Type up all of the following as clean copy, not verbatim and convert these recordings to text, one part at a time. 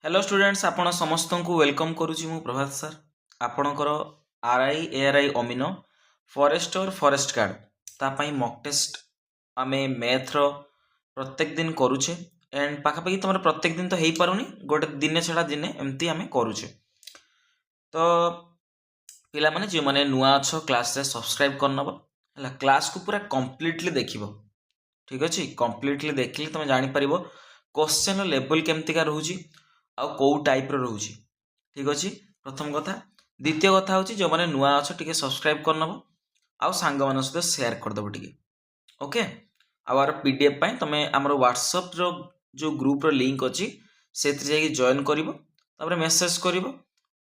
Hello students आपण समस्त को वेलकम करुच्ची मु प्रभात सर आपणकर आरआई एआरआई अमीनो फॉरेस्ट और फॉरेस्ट गार्ड तापाई मॉक टेस्ट आमे मैथ रो प्रत्येक दिन करूचे एंड पाखापाखि तुम प्रत्येक दिन तो हो पारुनी गोटे दिने छड़ा दिने एमती आमे करूचे। तो पिला माने जो माने नुआ अच्छो क्लास रे सब्सक्राइब करनब हला क्लास को पूरा कंप्लीटली देखिबो। ठीक अछि, कंप्लीटली देखिले तुम जानि परिबो क्वेश्चन लेवल केमतिका रहूची आउ कौ टाइप रो रहूची। ठीक अछि, प्रथम कथा। द्वितीय कथा होची जो माने नुआ अच्छो टिके सब्सक्राइब करनब आउ सांग मान सहित शेयर कर दबो टिके। ओके, आवर पीडीएफ पाई तमे हमर व्हाट्सएप रो जो ग्रुप रो लिंक अछि सेथि जाई जॉइन करिवो तापर मेसेज करिवो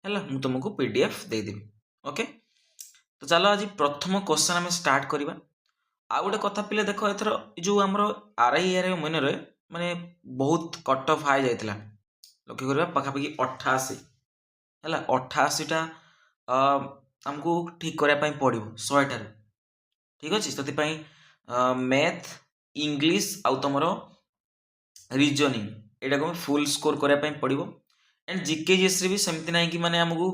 हला मु तुमको पीडीएफ दे देबी। ओके, तो चलो आज प्रथम क्वेश्चन हम स्टार्ट करिबा। आ गोटे कथा पिले देखो एथर जो हमर आरआई एआरआई मन रे माने बहुत कट ऑफ हाई जाइतला लक्ष्य करिबा पाखापाखि 88 है 88टा आमको ठीक करने पड़ो 100 ठीक अच्छे। से मैथ इंग्लिश आउ तुम रीजनिंग यहाँ को फुल स्कोर करने पड़ो एंड जीके जीएस भी सेमती ना कि माने आमको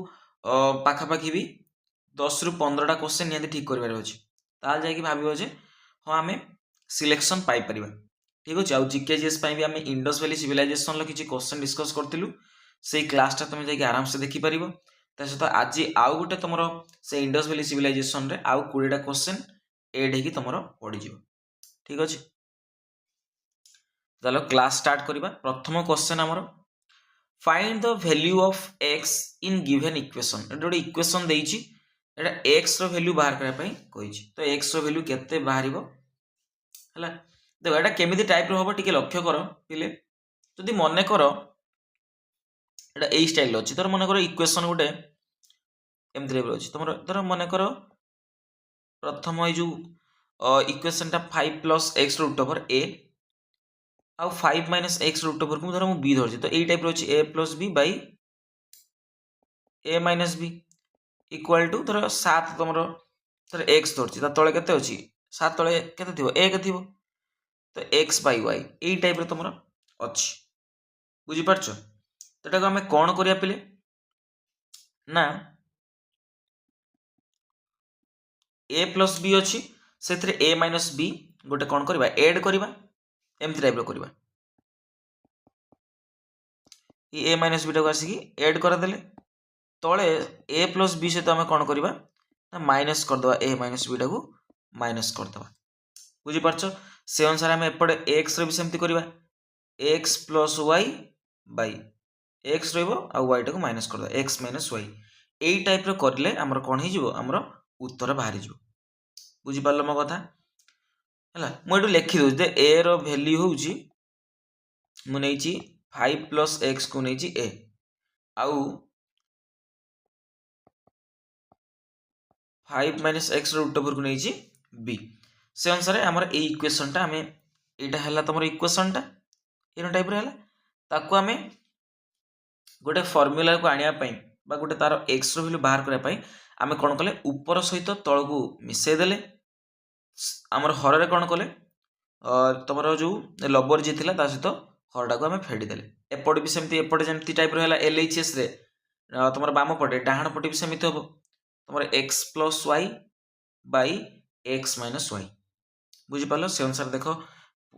पाखापाखि भी 10 ରୁ 15टा क्वेश्चन निहाती ठीक कर अच्छे ताल जाकि भाव जे हाँ आम सिलेक्शन पाइपर। ठीक अच्छे, आउ जीके जीएस भी आम इंडस वैली सिविलाइजेशन किसी क्वेश्चन डिस्कस करूँ से क्लासटा तुम जाकि आराम से देखिपर। सहित आज आउ गोटे तुम से इंडस वैली सिविलाइजेशन रे आउ 20टा क्वेश्चन एड होगी तुम पड़ जाव। ठीक अच्छे, चलो क्लास स्टार्ट करवा। प्रथम क्वेश्चन आमर find the value of x in given equation. ये गोटे इक्वेशन देइछि एटा एक्स रो वैल्यू बाहर करबा पई कहिछि। तो एक्स रो वैल्यू केते बाहरिबो हला देखो एटा केमिति टाइप रो होबो टिके लक्ष्य करो पिले। जदि मने करो एटा ए स्टाइल अछि तर मने करो इक्वेशन गोटे एमति टाइप रो अछि तुमरो तर मने करो प्रथम ए जो इक्वेशन टा 5 plus x root over a आउ 5 माइनस x रूट ओवर को धर मु b धरछि। तो ए टाइप रो अछि a plus b by a minus b equal to धर 7 तुमरो धर x धरछि ता तळे केते अछि 7 तळे केते थिबो 1 थिबो। तो x बाय y ए टाइप रो तुमरो अछि बुझि परछो। तो एटा को हमें कोन करिया पिले ना a प्लस b अच्छी से a माइनस b गोटे कौन करवा एड करवा एमती टाइप करवा a minus b torque Ashik add करदेले तले a प्लस b सहित आम कौन करवा माइनस करदे a माइनस b टाक माइनस करदे बुझीपार। से अनुसार आम एपटे एक्स री सेमती करवा x plus y by x रही टाक माइनस करदे एक्स माइनस वाई यही टाइप करले आमर कौन होमर उत्तर बाहरी जो बुझीपार मो कथा है। मुझे लिखिदे जे ए रो वैल्यू हूँ मुझे 5 प्लस एक्स को नहीं ए आउ 5 माइनस एक्स रूट ओवर को नहीं बी। से अनुसार आमर ए इक्वेशन टा आम यहाँ है तुम इक्वेशन टा ये टाइप है ताकू आम गोटे फर्मूला को आने गोटे तार एक्स वैल्यू बाहर करने आम कौन कले ऊपर सहित तल को मिसेदेले आमर हर कौन कले तुम जो लबर जी थी सहित हरटा को आम फेड़ीदेले एपटे भी सेमती एपटे जमती टाइप रहा LHS रे तुम बाम पटे डाहाण पटे भी सेमती हम तुम x plus y by x minus y बुझीपार। से अनुसार देख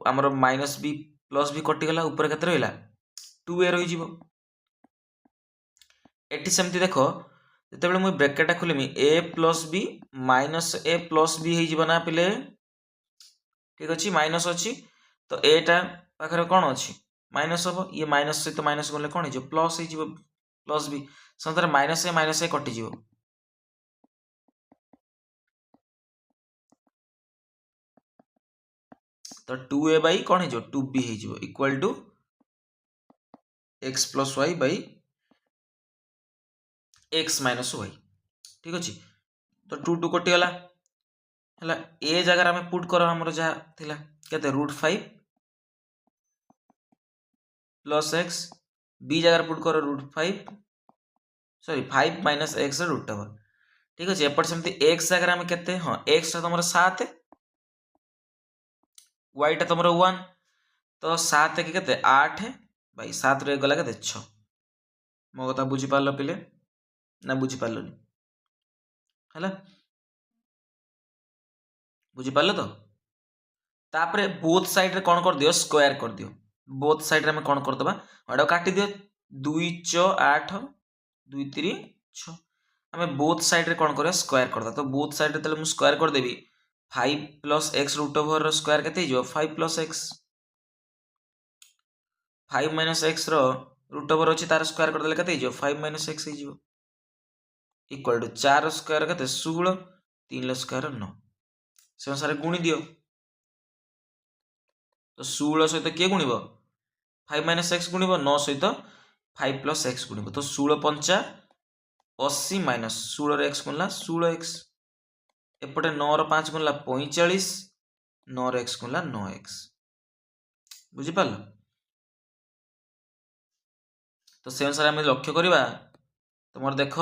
आमर माइनस बी प्लस बी कटिगला ऊपर केते रहिला 2a रही एटी सेमती देख जिते मुझे ब्रेकेटा खोलमी a plus b minus a plus b हो पिले ठीक अच्छे माइनस अच्छी। तो एटा पाखे कौन अच्छी माइनस हम ये माइनस सहित माइनस गले कौन हो प्लस हो प्लस बी से माइनस ए कटिज। तो 2a बाई कौन हो 2b हो equal to x plus y by x minus y ठीक अच्छे। तो 2 2 कटिगला है ए जगार आम पुट कर आमर जहाँ थिला केते √5 प्लस एक्स बी जगार पुट कर √5 sorry 5 minus x root over ठीक अच्छे। एपट सेमती एक्स जगार आम केते हाँ एक्स टा तुम 7 वाई टा तुम 1 तो 7 के केते 8 बाई 7 रे गला केते 6 मो कथा बुझी पारलो पिले ना बुझी पारलोनी हैला बुझी पारलो तो तापरे बोथ साइड रे कोन कर दियो स्क्वायर कर दियो बोथ साइड रे हम कोन कर दबा एडा काटी दियो 2 च 8 2 3 6 हमें बोथ साइड रे कोन करियो स्क्वायर करदा तो बोथ साइड रे तले मु स्क्वायर कर देबी 5 प्लस x रूट ओवर रो स्क्वायर केते हिजो 5 प्लस x 5 माइनस x रो रूट ओवर अछि तार स्क्वायर कर देले केते हिजो 5 माइनस x हिजो इक्वल टू 4 स्क्वायर केते 16 3 स्क्वायर 9 से अनुसार गुणी दियो तो 16 सहित किए गुणिब 5 माइनस एक्स गुणिब 9 सहित 5 प्लस एक्स गुणिब तो 16 पंचा 80 माइनस 16 एक्स गुणला 16 एक्स एपटे 9 रो 5 गुणला 45 9 रो एक्स गुणला 9 एक्स बुझी पाल तो से अनुसार आम लक्ष्य करवा तुम देख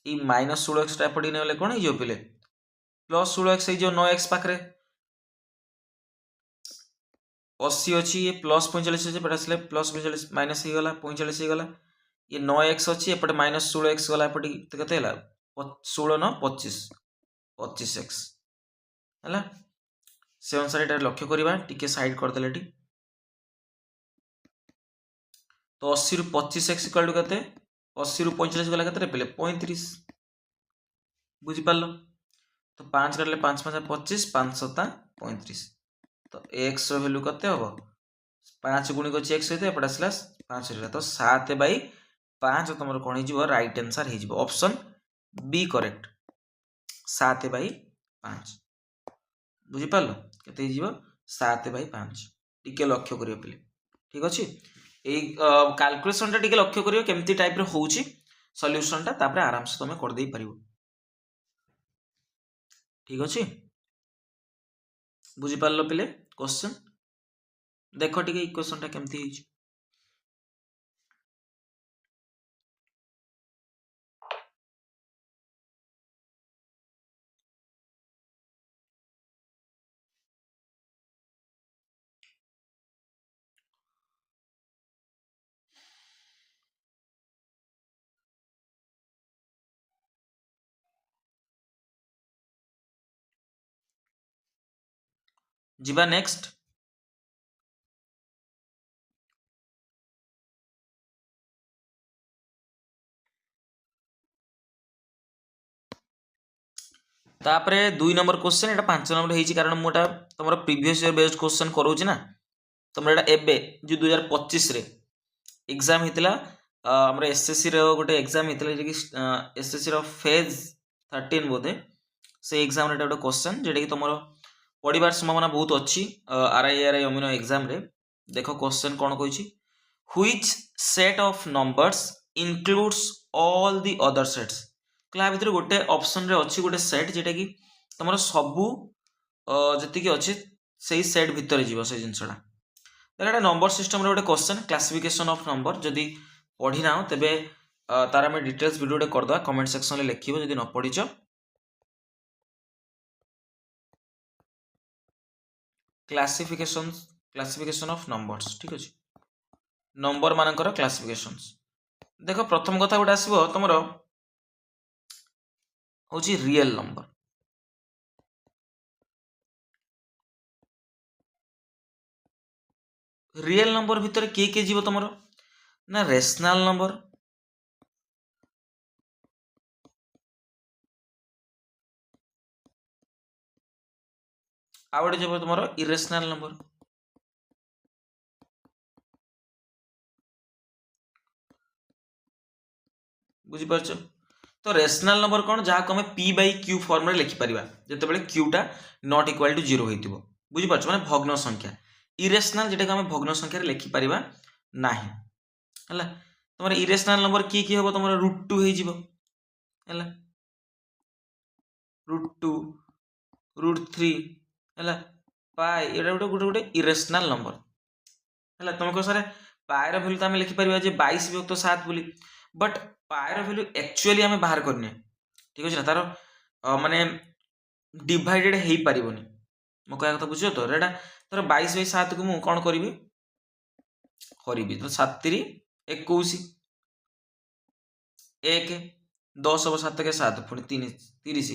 ये माइनस 16 एक्स एपटे ने कौन हो पिले प्लस 16 एक्स हो 9 एक्स पाखे 80 अच्छी ये प्लस 45 अच्छे आसले प्लस 45 माइनस हो गला 45 हो गला ये 9 एक्स अच्छी एपटे माइनस 16 एक्स गला एपटे केते 16 9 25 25 एक्स है से अनुसार ये लक्ष्य करवा टिके साइड करदे तो 80 रु 25 एक्स इक्वल टू केते 80 रु 45 गला केते पे 35 बुझी पारलो तो 5 काटले 5 5 25 5 7 35 तो एक्स रो वैल्यू कते हबो 5 गुणिक अछि एक्स सहित एपटा आसला 5 रहला तो 7 बाई 5 तमरो कोन हिजबो राइट आंसर हिजबो ऑप्शन बी करेक्ट 7 बाई 5 बुझी पारलो केते हिजबो 7 बाई 5 टिके लक्ष्य करियो पिले ठीक अछि ए कैलकुलेशन टा टिके लक्ष्य करियो केमती टाइप रे होउची सॉल्यूशन टा तापर आराम से तमे कर देई परिबो ठीक अछि बुझी पारलो पिले क्वेश्चन देखो टिके इक्वेशन टा केमती हिची जीवा नेक्स्ट तापरे 2 नंबर क्वेश्चन एटा 5 नंबर हेची कारण मोटा तमरो प्रीवियस ईयर बेस्ड क्वेश्चन करूची ना तमरो एटा एबे जो 2025 रे एग्जाम हितला हमर एसएससी रो गोटे एग्जाम हितला जे कि एसएससी रो फेज 13 बोधे से एग्जाम रे एटा क्वेश्चन जेटा कि तमरो पढ़िबार संभावना बहुत अच्छी आरआईआरआई अमीनो एग्जाम रे देखो क्वेश्चन कोन कहूची which set of numbers includes all the other sets क्ला भितर गोटे ऑप्शन रे अछि गोटे सेट जेटा कि तमरो सबु जति कि अछि सेही सेट भितर जीवो से जिंसडा एटा नंबर सिस्टम रे गोटे क्वेश्चन क्लासिफिकेशन ऑफ नंबर जदी पढ़ी ना तबे तार में डिटेल्स वीडियो टे करदा कमेंट सेक्शन रे लिखिबो जदी न पढ़िचो क्लासिफिकेशन ऑफ नंबर्स ठीक अछि नंबर मानकर क्लासिफिकेशंस देखो प्रथम कथा गोटे आसीबो तमरो होची रियल नंबर रियल नंबर भितर के जीवो तमरो ना रेशनल नंबर आउटे जीवो तमरो इरेशनल नंबर बुझी परछो तो रेशनल नंबर कौन जहाँ को हमें पी बाई क्यू फॉर्म रे लिखि परिबा जेतेबेले क्यूटा नॉट इक्वल टू 0 होइतिबो बुझी परछो माने भग्न संख्या इरेशनल जेटा को हमें भग्न संख्या रे लिखि परिबा नाही हला तमर इरेशनल नंबर की होबो तमर √2 हे जिवो हला √2 √3 हला पाई एटा गोटे इरेशनल नंबर हला तुमको सारे पाई रो वैल्यू त हमें लिखि परिबा जे 22 विभक्त 7 बोली बट पाई रो वैल्यू एक्चुअली हमें बाहर करने ठीक अछि ना तारो माने डिवाइडेड हेई परिबोनी मो कहया कथा बुझियो तो एटा तारो 22 बाई 7 को मु कोन करबी हरिबी तो 7 3 21 एक 10 हम 7 के 7 पुणी 3 30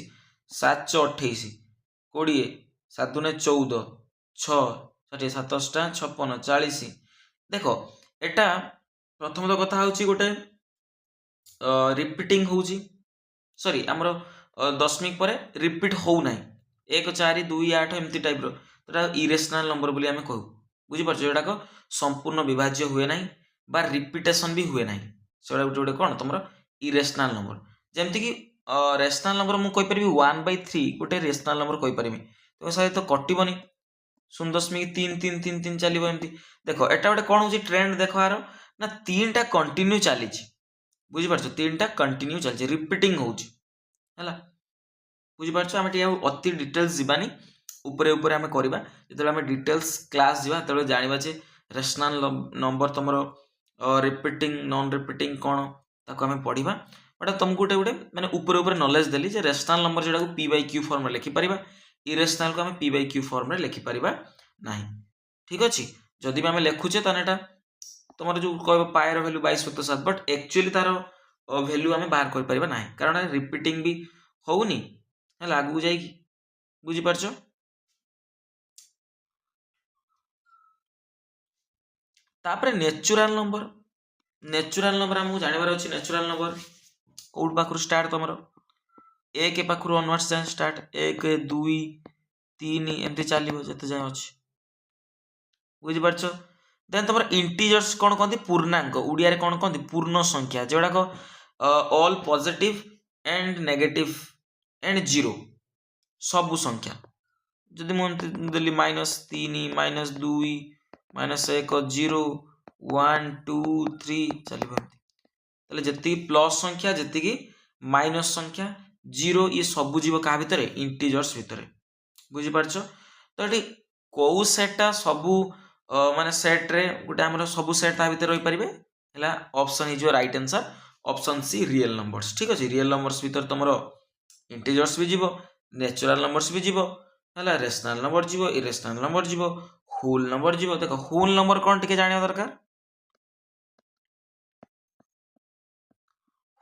7 च 28 20 7 दूने 14 6 षाठी 7 56 40 देख एटा प्रथम तो कथा हूँ गोटे रिपीटिंग होउची सॉरी आमर दशमिक पर रिपीट हो ना 1 4 2 8 एमती टाइप रो इरेशनल नंबर बोली आमे कहू बुझिपार जोटाक संपूर्ण विभाज्य हुए ना बा रिपीटेशन भी हुए ना से गोटे गोटे कौन तुम इरेशनल नंबर जमती कि रेशनल नंबर मुझे 1/3 गोटे रेशनल नंबर कहीपरि तो सहित तो कटबनी 0.3 चलो एमती देख एटा गोटे कौन हो ट्रेंड देख यार ना 3टा कंटिन्यू चली बुझिपार 3टा कंटिन्यू चलती रिपीटिंग होगा बुझिपार आम अति डिटेल्स जीवानी उपरे उपरे आम करवा जो आम डिटेल्स क्लास जावा तो जाना जे रेशनल नंबर तुम रिपीटिंग नॉन रिपीटिंग कौन ताको आम पढ़ा बट तुमको गोटे गोटे मैंने ऊपर ऊपर नॉलेज देली जे रेशनल नंबर जोटा को p/q फॉर्म में लिखिपर इरेशनल को आम p/q फॉर्म में लिखिपर ना ठीक अच्छे जदि आम लिखुचे तो तुम जो कह पाएर भैल्यू 22/7 बट एक्चुअली तार भैल्यू आम बाहर कर पारिबा ना कारण रिपीटिंग भी होउनी है आगू जाइकी बुझिपारछ तापर नेचुरल नंबर आमको जानवर अच्छे नेचुरल नंबर कौट पाखु स्टार्ट तुम 1 पाखु अनवर्ड्स जाए स्टार्ट 1 2 3 एमती चलो जिते जाए अच्छे बुझिपार देन तुम इंटीजर्स कौन कहते पूर्णांक ओडिया कौन कहते पूर्ण संख्या जोड़ाक all positive and negative and zero सबु संख्या जदि मुझे -3 -2 -1 0 1 2 3 चलो जी प्लस संख्या जी माइनस संख्या जीरो ये सब जीव क्या भितर इंटीजर्स भितर बुझिपार तो ये कौ सेटा सबू माने सेट रे गोटे आम सब सेट ता भितर रही पारे है option is right answer option C real numbers ठीक अच्छे रियल नंबर्स भितर तुम इंटीजर्स भी जीव नेचुरल नंबर्स भी जीव है रेशनल नंबर जीव इरेशनल नंबर जीव होल नंबर जीव देख होल नंबर कौन टिके जानिया दरकार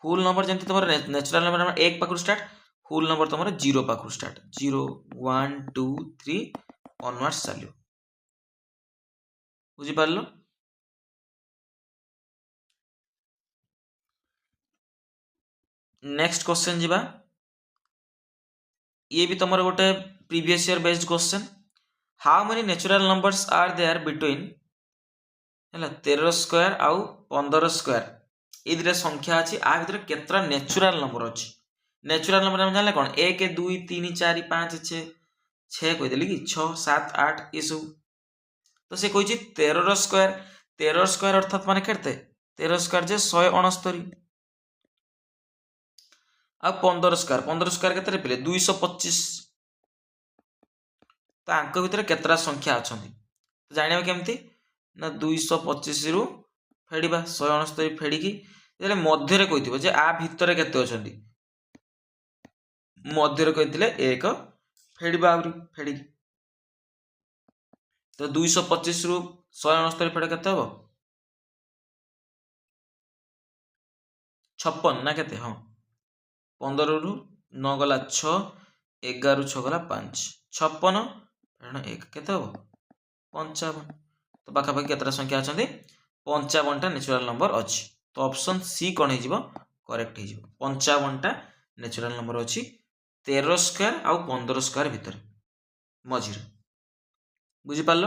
होल नंबर जमी तुम नेचुरल नंबर 1 पाखु स्टार्ट होल नंबर तुम 0 पाखु स्टार्ट 0 1 2 3 ऑनवर्ड्स चलो बुझिपार नेक्स्ट क्वेश्चन जीवा ये भी तुम गोटे previous year based question how many natural numbers are there between है 13 स्क्वायर आउ 15 स्क्वायर ये संख्या अच्छी आ भर केतरा नेचुरल नंबर अच्छी नेचुरल नंबर हम जान कौन 1 2 3 4 5 6 6 कहीदेली कि 6 7 8 ये सब तो सी कही 13 स्क्वायर अर्थात माने केते 13 स्क्वायर जे 169 आ 15 स्क्वायर केते पिले 225 तो आंक भितर केतरा संख्या अच्छा जाना केमती ना 225 रु फेड़ा 169 फेड़िकी मध्य कही जे आ भितर केते अच्छी मध्य कही 1 फेड़ा आहरी फेड़िकी तो 225 रु 169 फेड़ केते हम 56 ना केते हाँ 15 रु 9 गला 6 11 6 गला 5 56 1 केते हम 55 तो पाखापाखि केतरा संख्या अच्छा 55टा नेचुरल नंबर अच्छी तो ऑप्शन सी कौन हो करेक्ट हो 55टा नेचुरल नंबर अच्छी 13 स्क्वायर आउ 15 स्क्वायर भितर मझिरे बुझिपार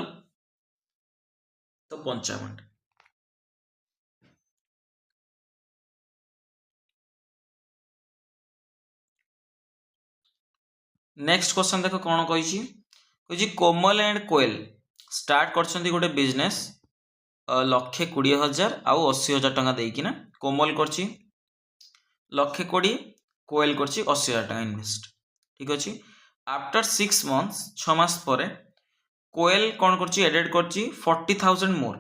तो 55टा नेक्स्ट क्वेश्चन देख कौन कही कोमल एंड कोएल स्टार्ट कर गोटे बिजनेस 1,20,000 आउ 80,000 टंका देकिना कोमल कर 1,20,000 कोएल कर 80,000 टंका इनवेस्ट ठीक अच्छे आफ्टर 6 मंथ्स 6 मास पर कोएल कौन कर एडेड कर 40,000 मोर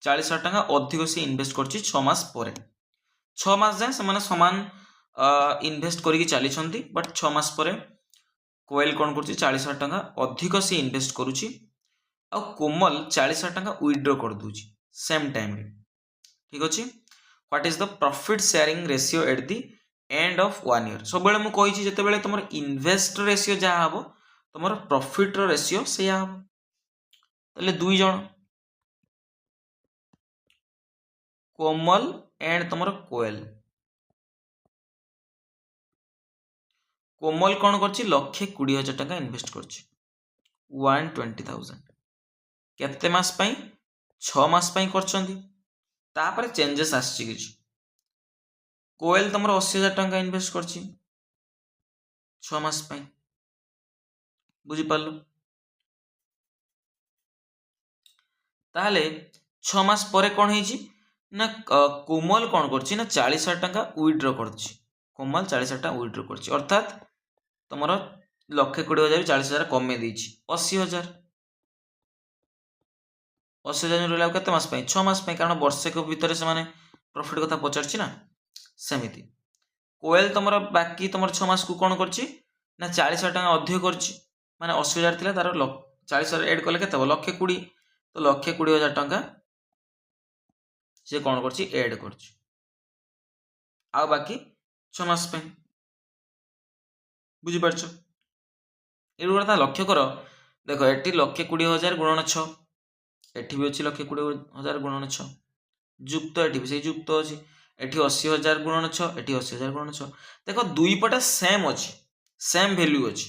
40,000 टंका अधिक से इनवेस्ट कर 6 मास पर 6 मास जाए से सामान इनवेस्ट करी चली बट 6 मास पर कोएल कौन कर 40,000 टंका अधिक से इनवेस्ट करुच्ची आ कोमल 40,000 टंका विथड्रॉ कर दूची सेम टाइम रे ठीक अच्छे what is the profit sharing ratio at the end of 1 year सब बेले मु कहि छि जते बेले तुमर इन्वेस्ट रेशियो जा हबो तुमर प्रॉफिट रो रेशियो सेया हबो तले दुई जण कोमल एंड तुमर कोयल कोमल कौन करछि 1,20,000 टका इन्वेस्ट करछि 120,000 केते मास पई 6 मास पई करछंती तापर चेंजेस आछि किछ कोयल तुमर 80,000 टका इन्वेस्ट करछि 6 मास पई बुझी पारलो ताहले 6 मास परे कौन हेछि ना कोमल कौन करछि ना 40,000 टका विथड्रॉ करछि कोमल 40,000 टका विथड्रॉ करछि अर्थात तुमर 1,20,000 40,000 कमे देछि 80,000 रहला केते मास पई 6 मास पई कारण वर्षे को भीतर से माने प्रॉफिट कथा पचारछि ना सेमिति कोयल तुमर बाकी तुमर 6 मास को कौन करछि ना 40,000 टका अधिक करछि माने 80,000 थिला तार 40,000 ऐड कले केते 1,20,000 तो 1,20,000 टका से कौन करछि ऐड करछि आ बाकी 6 मास पे बुझी पारछ एरु कथा लक्ष्य कर देखो एटी 1,20,000 गुणन 6 एठी भी अछि 1,20,000 गुणन 6 युक्त एठी भी से युक्त अछि एठी 80,000 गुणन 6 एठी 80,000 गुणन 6 देखो दुई पटे सेम अछि सेम वैल्यू अछि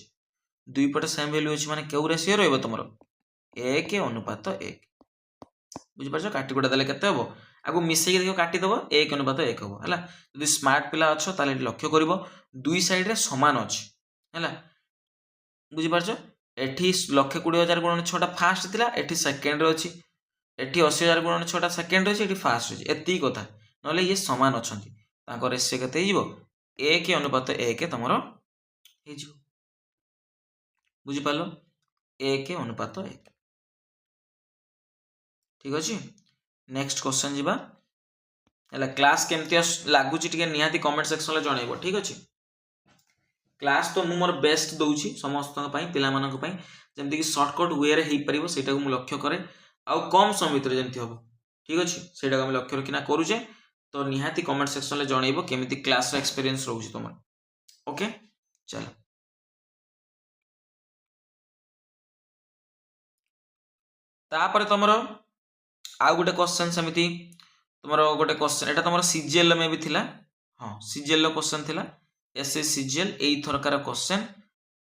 दुई पटे सेम वैल्यू अछि माने केउ रेशियो रहइबो तमरो 1 अनुपात 1 बुझी पारछ काटी कोटा देले केते हबो आगु मिसेई देखो काटी दबो 1 अनुपात 1 हबो हला यदि स्मार्ट पिला अछो ताले लक्ष्य करिवो दुई साइड रे समान अछि हला बुझी पारछ एठी 1,20,000 गुणन 6 टा फर्स्ट थिला एठी सेकंड रे अछि एठी 80,000 गुणन 6 टा सेकंड रे अछि एठी फर्स्ट अछि एती कथा नले ये समान अछंती ताको रेशियो केते हिजो 1 अनुपात 1 तमरो हिजो बुझी पालो 1 अनुपात 1 ठीक अछि नेक्स्ट क्वेश्चन जीवा हला क्लास केमती लागुची टिके निहाती कमेंट सेक्शन ले जणाइबो ठीक अछि क्लास तो मु मोर बेस्ट दउची समस्त पई पिला मानक पई जेमति कि शॉर्टकट वे रे हेई परिबो सेटा को मु लक्ष्य करे आ कम समय भीतर जेमति होबो ठीक अछि सेटा को हम लक्ष्य रखिना करूचे तो निहाती कमेंट सेक्शन ले जणाइबो केमिति क्लास रो एक्सपीरियंस रहउची तमर ओके चलो तापर तमरो आ गोटे क्वेश्चन समिति तुमरो गोटे क्वेश्चन एटा तुमरो सीजीएल में भी थिला हां सीजीएल रो क्वेश्चन थिला एसएस सीजीएल एई थरकार क्वेश्चन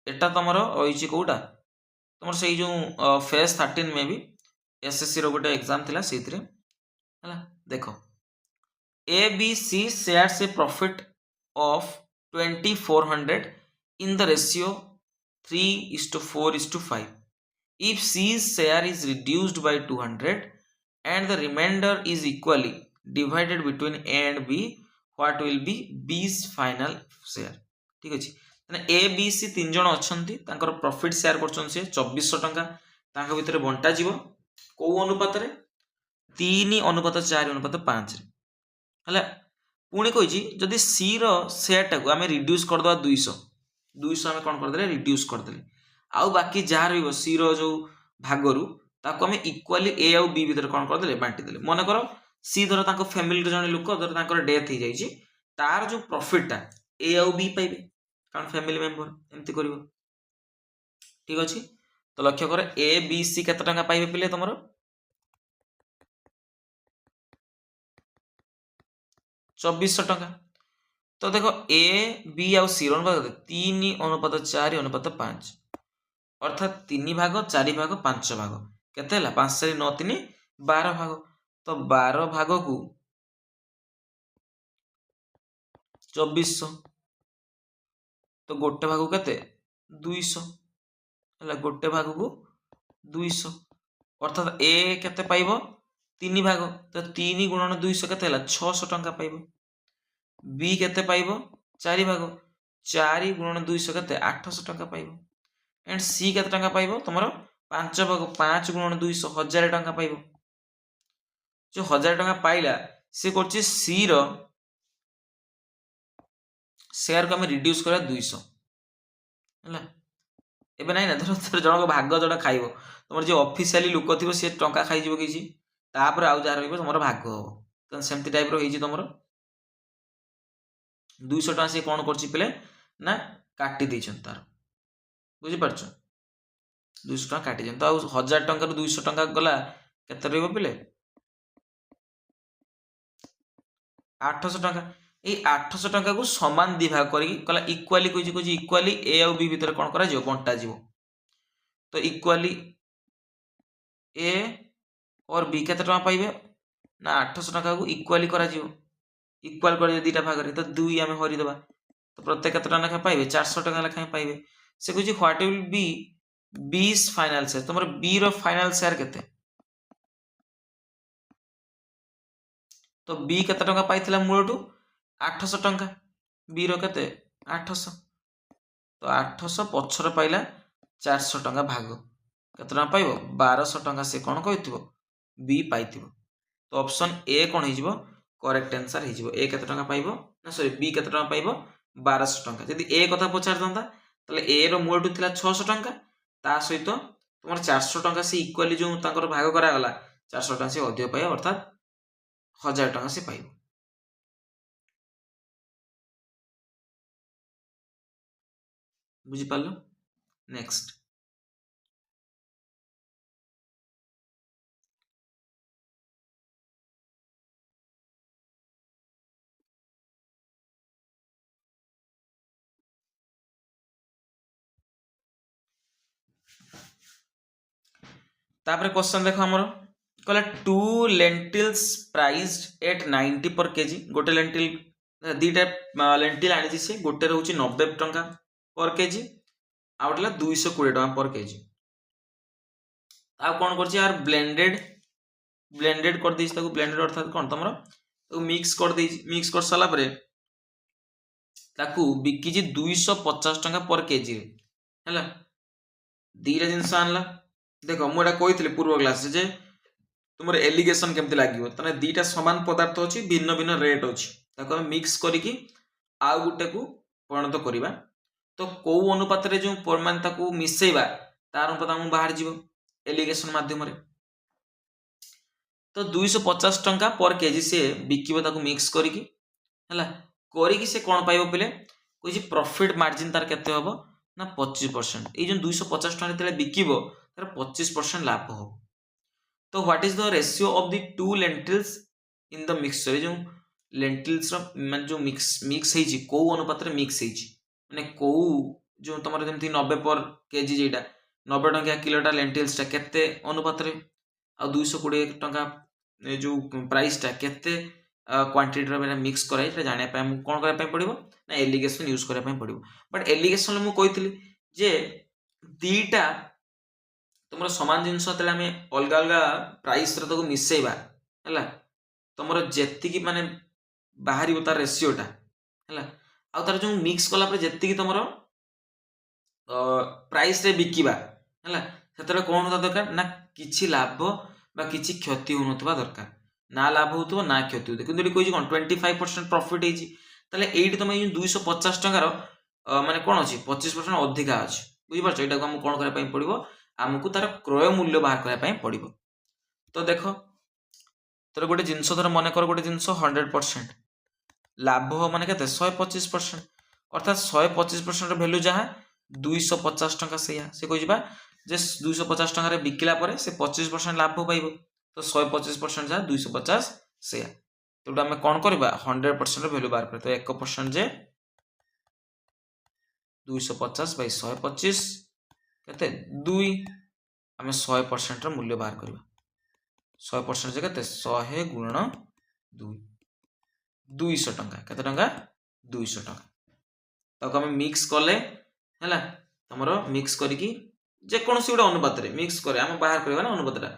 एटा तुमरो होईची कोडा तुमरो सेई जो फेज 13 में भी एसएससी रो गोटे एग्जाम थिला सेइतरे हला देखो ABC shares A profit of 2400 in the ratio 3:4:5 if C's share is reduced by 200 and the remainder is equally divided between A and B what will be B's final share ठीक अछि तने A B C तीन जण अछंती तांकर profit share करछन से 2400 टका तांका भितरे बंटा जीवो को अनुपात रे 3:4:5 रे हला पुणी कहिछि जदि C रो शेयर टाको हमें रिड्यूस कर दवा 200 हमें कोन कर देले रिड्यूस कर देले आउ बाकी जार भी C रो जो भागरु ताको हमें इक्वली A आउ B भीतर कोन कर देले बांटी देले मन करो C धर ताको फैमिली रे जने लोक धर ताकर डेथ ही जाईछि तार जो प्रॉफिट ता A आउ B पाइबे कारण फैमिली मेंबर एमति करिवो ठीक अछि तो लक्ष्य करे A B C केते टका पाइबे पिले तमरो 2400 टका तो देखो A B आउ C रो अनुपात 3:4:5 अर्थात 3 भाग 4 भाग 5 भाग केते हला 5 4 9 3 12 भाग तो 12 भाग को 2400 तो गोटे भाग केते 200 हला गोटे भाग को 200 अर्थात A केते पाइबो 3 भाग तो 3 गुणन 200 केते हला 600 टका पाइबो B केते पाइबो 4 भाग 4 गुणन 200 केते 800 टका पाइबो एंड C केते टका पाइबो तमरो 5 भाग 5 गुणन 200 1000 टका पाइबो जो 1000 टका पाइला से करछि C रो शेयर को हम रिड्यूस करा 200 हला एबे नाही ना धर जण को भाग जडा खाइबो तमर जे ऑफिशियली लुक थिबो से टंका खाइ जिवो किछि तापर आउ जा रहइबो तमरो भाग हो त सेमति टाइप रो हेछि तमरो 200 टका से कौन करछि पिले ना काटी देछन तार बुझि पारछ 200 टका काटी जन तो 1000 टका रु 200 टका गला केते रहइबो पिले 800 टका ए 800 टका को समान दि भाग करी कला इक्वाली कोइ इक्वाली ए और बी भीतर कोन करा जिवो बंटा जिवो तो इक्वाली ए और बी केते टका पाइबे ना 800 टका को इक्वाली करा जिवो इक्वाल कर दुईटा भाग तो 2 आम हरी देबा तो प्रत्येक केते टका लेखा पाइबे 400 टका लेखा पाइबे से कहछि व्हाट विल बी बीस फाइनल शेयर तुम बी रो फाइनल शेयर केते तो बी केते टका पाइथिला मूलटू 800 टका बी रो केते 800 तो 800 पछर पाइला 400 टका भाग केते टका पाइबो 1200 टका से कोन कहिथिबो बी पाइथिबो तो ऑप्शन ए कोन हिजिबो करेक्ट आंसर हिजिबो ए केते टका पाइबो ना सॉरी बी केते टका पाइबो 1200 टका यदि ए कथा पचार दंता तले ए रो मूलटू थिला 600 टका ता सहित तुम 400 टका से इक्वाली जो तांकर भाग करा गला 400 टका से अधिक पाइबो अर्थात 1000 टका से पाइबो बुझी पालो नेक्स्ट तापर क्वेश्चन देखो हमर कहला 2 लेंटिल्स प्राइस्ड एट 90 पर केजी गोटे लेंटिल दीटा लेंटिल आनी से गोटे रोचे 90 टंका पर केजी आउटला 220 टंका पर केजी आ कौन कर यार ब्लेंडेड कर दी ब्लेंडेड अर्थात कौन तुम तो मिक्स कर सारा पर बिकी 250 टंका पर केजी है दीटा जिनस आनला देख मुझे कही पूर्व क्लास जे तुम एलिगेशन केमती लगे तेना दीटा सामान पदार्थ अच्छी भिन्न भिन्न रेट अच्छी मिक्स करके आउ गोटे को परिणत करवा तो कौ अनुपात जो परिमाण मिसेबा तार अनुपात आम बाहर जीव एलिगेशन माध्यम तो 250 टंका पर केजी से बिकिब मिक्स करके से कौन पाइब पे कही प्रॉफिट मार्जिन तार केते हम ना 25% ये जो 250 टंका बिकिब तार 25% लाभ हो तो what is the ratio of the two lentils in the mixture जो लेंटिल्स मान जो मिक्स है को अनुपात मिक्स है माने को जो तुम जमी 90 पर केजी जेटा 90 टंका किलोटा लेंटिल्सटा केते अनुपात आ 220 टंका जो प्राइसटा केते क्वांटिटी मिक्स कराई जाना कौन करने पड़ो ना एलिगेशन यूज करने पड़ो बट एलिगेशन मुझे कही जे दीटा तुम सामान जिनस आम अलग अलग प्राइस मिसेबा है तुम जी माने बाहर तार रेसीोटा है आर जो मिक्स कला जी तुम प्राइस रे बिकिबा है कौन होता दरकार ना किसी लाभ बा किसी क्षति हो दरकार ना लाभ हो ना क्षति हो कि कही कौन 25% प्रॉफिट होती तुम ये 250 टंकार माने कौन अच्छी 25% अधिका अच्छी बुझीपार यहाँ को कौन करने पड़ो आमको तार क्रय मूल्य बाहर करने पड़ो तो देख तर गोटे जिनस धर मन कर गोटे जिनस 100% लाभ मान के 125% अर्थात 125% भैल्यू जहाँ 250 टंका से कही जे 250 टंका बिकिला से 25% लाभ पाइब तो 125% जहाँ 250 से तो आम कौन करवा 100% भैल्यू बाहर कर तो 1% जे 250 / 125 केते 2 आम 100% मूल्य बाहर करवा 100% जगह 100 गुणन 2 200 टंका केते टंका 200 टंका ताको आम मिक्स कले है तुम मिक्स करके जेकोसी गोटे अनुपात मिक्स करे आम बाहर करवा ना अनुपातटा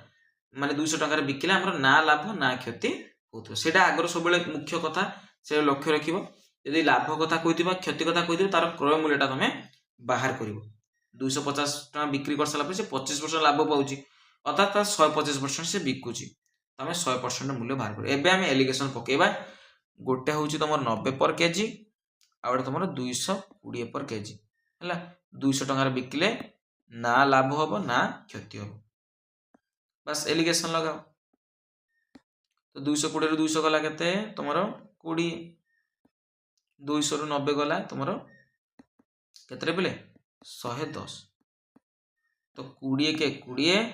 माने 200 टंका बिकिले आमर ना लाभ ना क्षति होता आगर सब मुख्य कथा से लक्ष्य रख यदि लाभ कथा कही क्षति कथा कही तार क्रय मूल्यटा तुम बाहर कर 250 टका बिक्री कर सारा से 25% लाभ पाँच अर्थात 125% से बिकुची तुम 100% मूल्य बाहर कर एवं आम एलिगेशन पकेबा गोटे हूँ तुम 90 पर केजी आउ तुम 220 पर केजी है 200 टंकार बिकिले ना लाभ हम ना क्षति हम बस एलिगेशन लगाओ तो 220 रू 200 गला के तुम 20 200 ରୁ 90 गला तुमर केतरे पिले 110 तो 20 के 20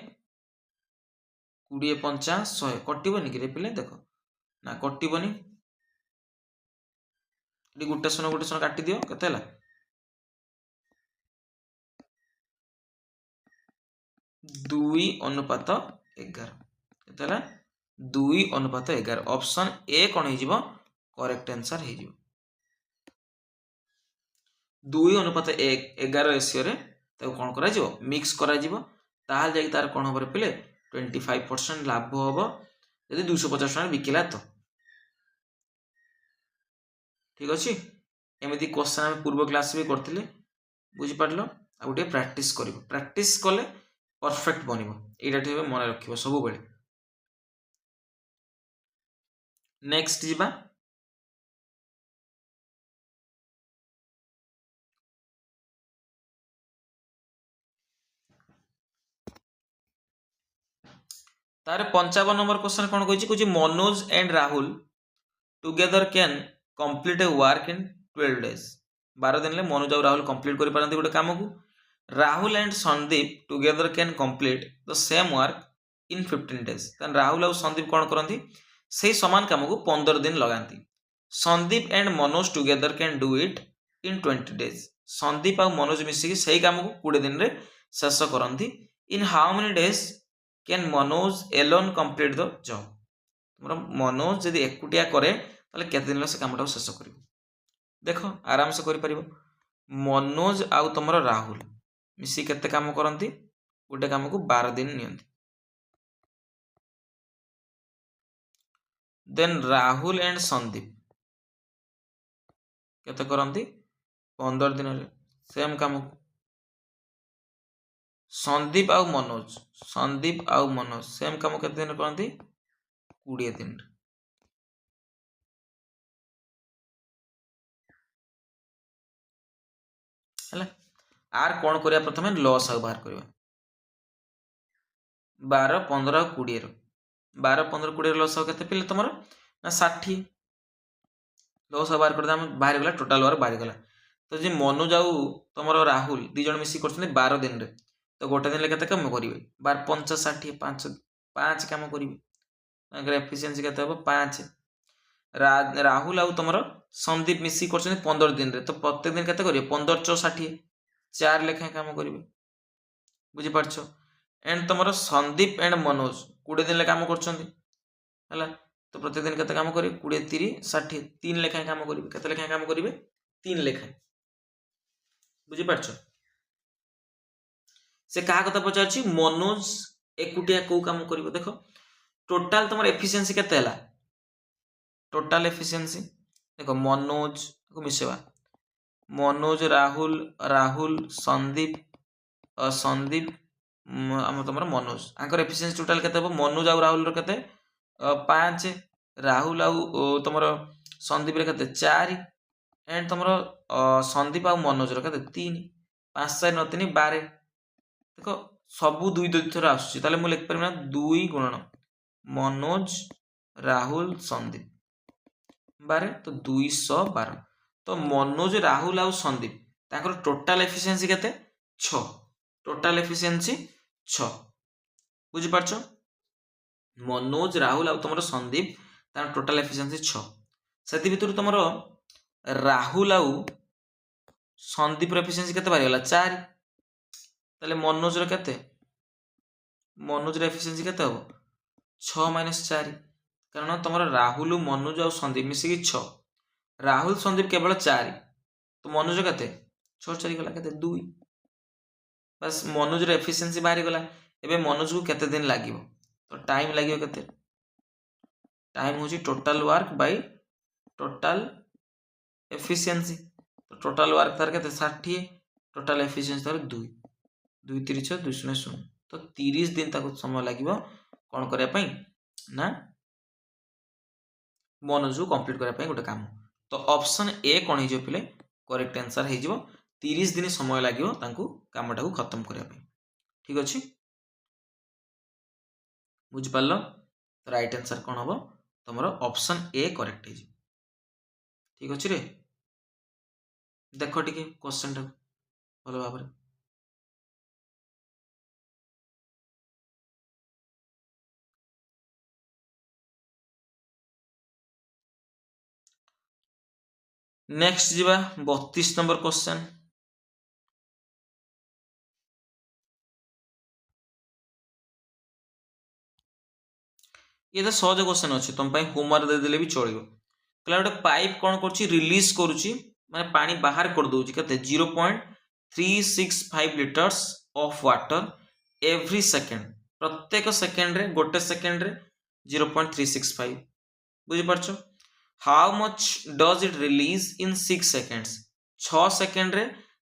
20 पंचा 100 कटिबनी कि रे पिले देख ना कटिबनी ये गोटे शून्य काटी दियो केते हला 2:11 केते हला 2:11 ऑप्शन ए कोन हे जीवो करेक्ट आंसर हे जीवो 2:11 रेशियो रे ताको कोन करा जीवो मिक्स करा जीवो ताहाल जाई तार कोन होबरे पिले 25% लाभ होबो यदि 250 टका बिकिला तो ठीक अछि एमिति क्वेश्चन हम पूर्व क्लास भी करथिले बुझि पाडलो आ उटे प्रैक्टिस कले परफेक्ट बनिबो एटा ठेबे मन रखिबो सब बेले नेक्स्ट जीवा तारे 55 नंबर क्वेश्चन कोन कहछि कुछि Manoj and Rahul together can complete a work in 12 days 12 दिन ले मनोज और राहुल कंप्लीट करि पारंती गोटे काम को Rahul and Sandeep together can complete the same work in 15 days तन राहुल और संदीप कोन करंती से समान काम को 15 दिन लगाती Sandeep and Manoj together can do it in 20 days Sandeep और मनोज मिसिकी सही काम को 20 दिन रे शेष करंती in how many days can Manoj alone complete the job तुमरा मनोज यदि एकुटिया करे ताले केते दिन से कामटा शेष करिवो देखो आराम से करि परिवो मनोज आउ तुमरा राहुल मिसी केते काम करंती गोटे काम को 12 दिन नियंती देन राहुल एंड संदीप केते करंती 15 दिन रे सेम काम को संदीप आउ मनोज सेम काम केते दिन करंती 20 दिन हला आर कोन करिया प्रथमे लॉस आ बाहर करिवा 12 15 20 रो 12 15 20 लॉस आ केते पिले तमरो ना 60 लॉस आ बाहर कर दाम बाहर गेला टोटल वार बाहर गेला तो जे मनु जाऊ तमरो राहुल दी जण मिसी करछने 12 दिन रे तो गोटे दिन ले केते काम करिवे 12 5 60 5 5 काम करिवे अगर एफिशिएंसी केते हो 5 राहुल आउ तमरो संदीप मिसी करछने 15 दिन रे तो प्रत्येक दिन केते करिवे 15 4 60 4 लेखा काम करिवे बुझि पारछो एंड तमरो संदीप एंड मनोज 20 दिन ले काम करछन्ती हला तो प्रत्येक दिन केते काम करिवे 20 30 60 3 लेखा काम करिवे केते लेखा काम करिवे 3 लेखा बुझि पारछो से कहा कथा पचारछि मनोज एकुटिया को काम करिवो देखो टोटल तमर एफिशिएंसी केते हला टोटल एफिशिएंसी देखो मनोज को मिसेवा मनोज राहुल राहुल संदीप संदीप हम तमर मनोज आंकर एफिशिएंसी टोटल केते हो मनोज आ राहुल रो केते 5 राहुल आ तमर संदीप रे केते 4 एंड तमर संदीप आ मनोज रो केते 3 5 4 9 3 12 देखो सबु दुई दुई थर आसुची ताले मु लिख परना 2 गुणन मनोज राहुल संदीप 12 तो 212 तो मनोज राहुल आउ संदीप ताकर टोटल एफिशिएंसी केते 6 टोटल एफिशिएंसी 6 बुझि पारछो मनोज राहुल आउ तमरो संदीप तार टोटल एफिशिएंसी 6 सेति भितर तमरो राहुल आउ संदीप रो एफिशिएंसी केते बारी गेला 4 ताले मनोज रो केते मनोज रो एफिशिएंसी केते हो 6 - 4 कारण तमरो राहुल मनोज आउ संदीप मिसी कि 6 राहुल संदीप केवल 4 तो मनोज केते 6 4 गला केते 2 बस मनोज रो एफिशिएंसी बाहरी गला एबे मनोज को केते दिन लागिवो तो टाइम लागिवो केते टाइम होची total work by total efficiency तो टोटल वर्क तार केते 60 टोटल एफिशिएंसी तार 2 2 3 6 2 0 0 तो 30 दिन ताको समय लागिवो कोन करिया पई ना मनोज को कंप्लीट करिया पई गोटे काम तो ऑप्शन ए कोन हे जो पिले करेक्ट आंसर हे जिवो 30 दिन समय लागिवो तांको कामटा को खत्म करिया पई ठीक अछि बुझ पालो तो राइट आंसर कोन हबो तमरो ऑप्शन ए करेक्ट हे जी ठीक अछि रे। देख टिके क्वेश्चन टा भल भाव में। नेक्स्ट जीवा 32 नंबर क्वेश्चन। ये तो सहज क्वेश्चन अच्छे तुम होमवर्क देदेले भी चलो। कहला गोटे पाइप कौन कर रिलीज करुच्ची माने पानी बाहर कर दउची केते 0.365 litres of water every second. प्रत्येक सेकेंड रे गोटे सेकेंड रे 0.365 बुझी पारछो। How much does it release in 6 seconds 6 second रे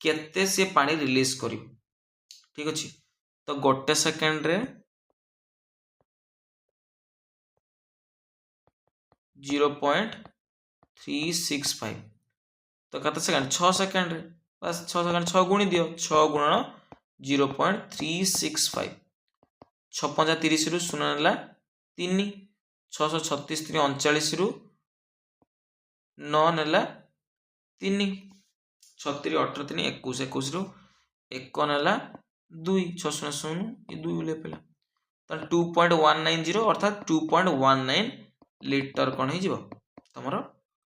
केते से पानी रिलीज करियो। ठीक अछि तो गोटे सेकेंड रे 0.365 तो कत सेकेंड 6 सेकेंड रे बस 6 सेकेंड 6 गुणी दियो 6 गुणन 0.365 6 5 30 रु 0 नेला 3 636 3 39 रु 9 नेला 3 36 18 3 21 21 रु 1 नेला 2 6 0 0 ये 2 ले पेला तो 2.190 अर्थात 2.19 लिटर कौन हो तुम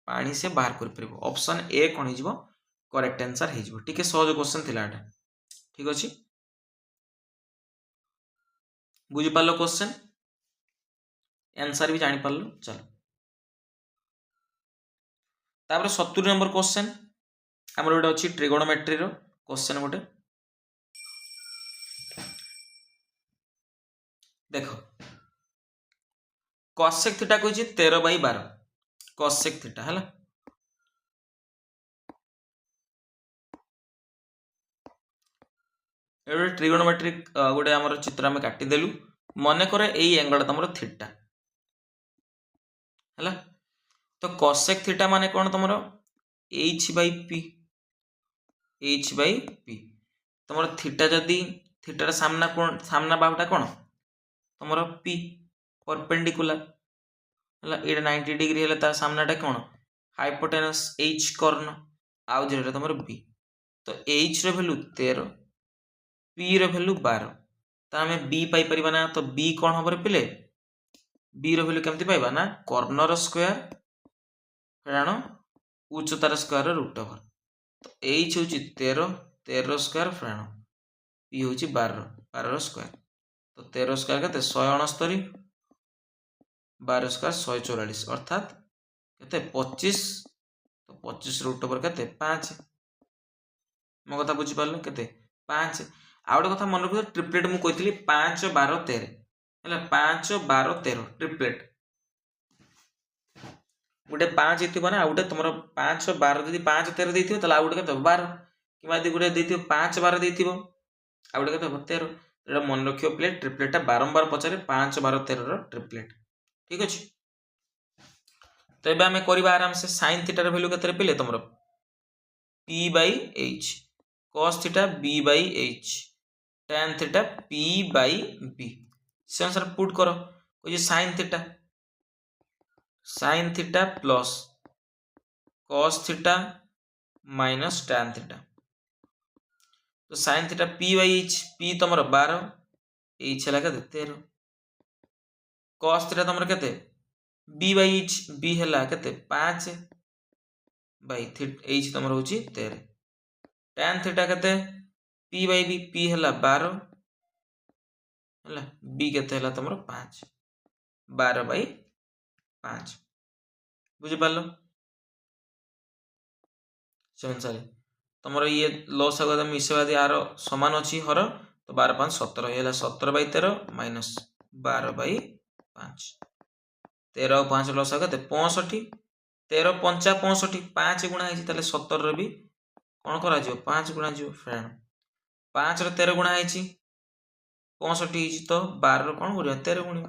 पानी से बाहर कर ऑप्शन ए कौन हो करेक्ट आंसर हो। ठीक है सहज क्वेश्चन थिला एटा। ठीक अछि बुझी पालो क्वेश्चन आंसर भी जानी पालो। चलो तापर 70 नंबर क्वेश्चन हमर गोटे अछि ट्रिगोनोमेट्री रो क्वेश्चन गोटे देखो cosec थीटा कहछि 13/12 cosec थीटा हला एबे ट्रिगोनोमेट्रिक गोटे हमर चित्र हम काटी देलु मन करे एई एंगल तमरो थीटा हला तो cosec थीटा माने कोन तमरो h/p तमरो थीटा जदी थीटार सामना कोन सामना बाहुटा कोन तमरो p परपेंडिकुलर हला एटा 90 डिग्री हला तार सामनाटा कोन हाइपोटेनस h कर्ण आउ जेटा तमरो b तो h रो वैल्यू 13 p रो वैल्यू 12 तो हमें b पाई परिबा ना तो b कोन हबरे पिले b रो वैल्यू केमति पाइबा ना कर्णर स्क्वायर फेरानो उच्चतार स्क्वायर रूट ओवर तो h होची 13 स्क्वायर फेरानो p होची 12 स्क्वायर तो 13 स्क्वायर केते 169 12 स्क्वायर 144 अर्थात केते 25 तो 25 रूट ओवर केते 5 मो कथा बुझी पारलो केते 5 आ गोटे कथा मन रखो ट्रिपलेट मु कहितली 5 12 13 हला 5 12 13 ट्रिपलेट गोटे 5 हेतिबो ना गोटे तुमरो 5 12 जदी 5 13 देथिबो तला गोटे केते 12 किमा जदी गोटे देथिबो 5 12 देथिबो आ गोटे केते 13 एटा मन रखियो प्लेट ट्रिपलेटटा बारंबार पचारे 5 12 13 रो ट्रिपलेट। ठीक अछि तो एबे हमें करबा आराम से sin थीटा रो वैल्यू केते पेले तुमरो p/h cos theta b/h tan theta p/b से आंसर पुट करो कोई sin theta plus cos theta minus tan theta तो sin theta p/h p तमरो 12 h हला केते 13 cos थीटा तमरो केते b/h b हला केते 5 बाई h तमरो होची 13 tan थीटा केते p/b p हला 12 हला b केते हला तमरो 5 12/5 बुझी पारलो सेवन सारी तमरो ये लॉस आगो मिसेवा दे आरो समान अछि हर तो 12 5 17 हेला 17/13 माइनस 12/5 13 और 5 लॉस आगो 65 13 5 65 5 गुणा है ताले 17 रे भी कोन करा जियो 5 गुणा जियो फ्रेंड 5 रे 13 गुणा है 65 हिची तो 12 रो कोन करियो 13 गुणियो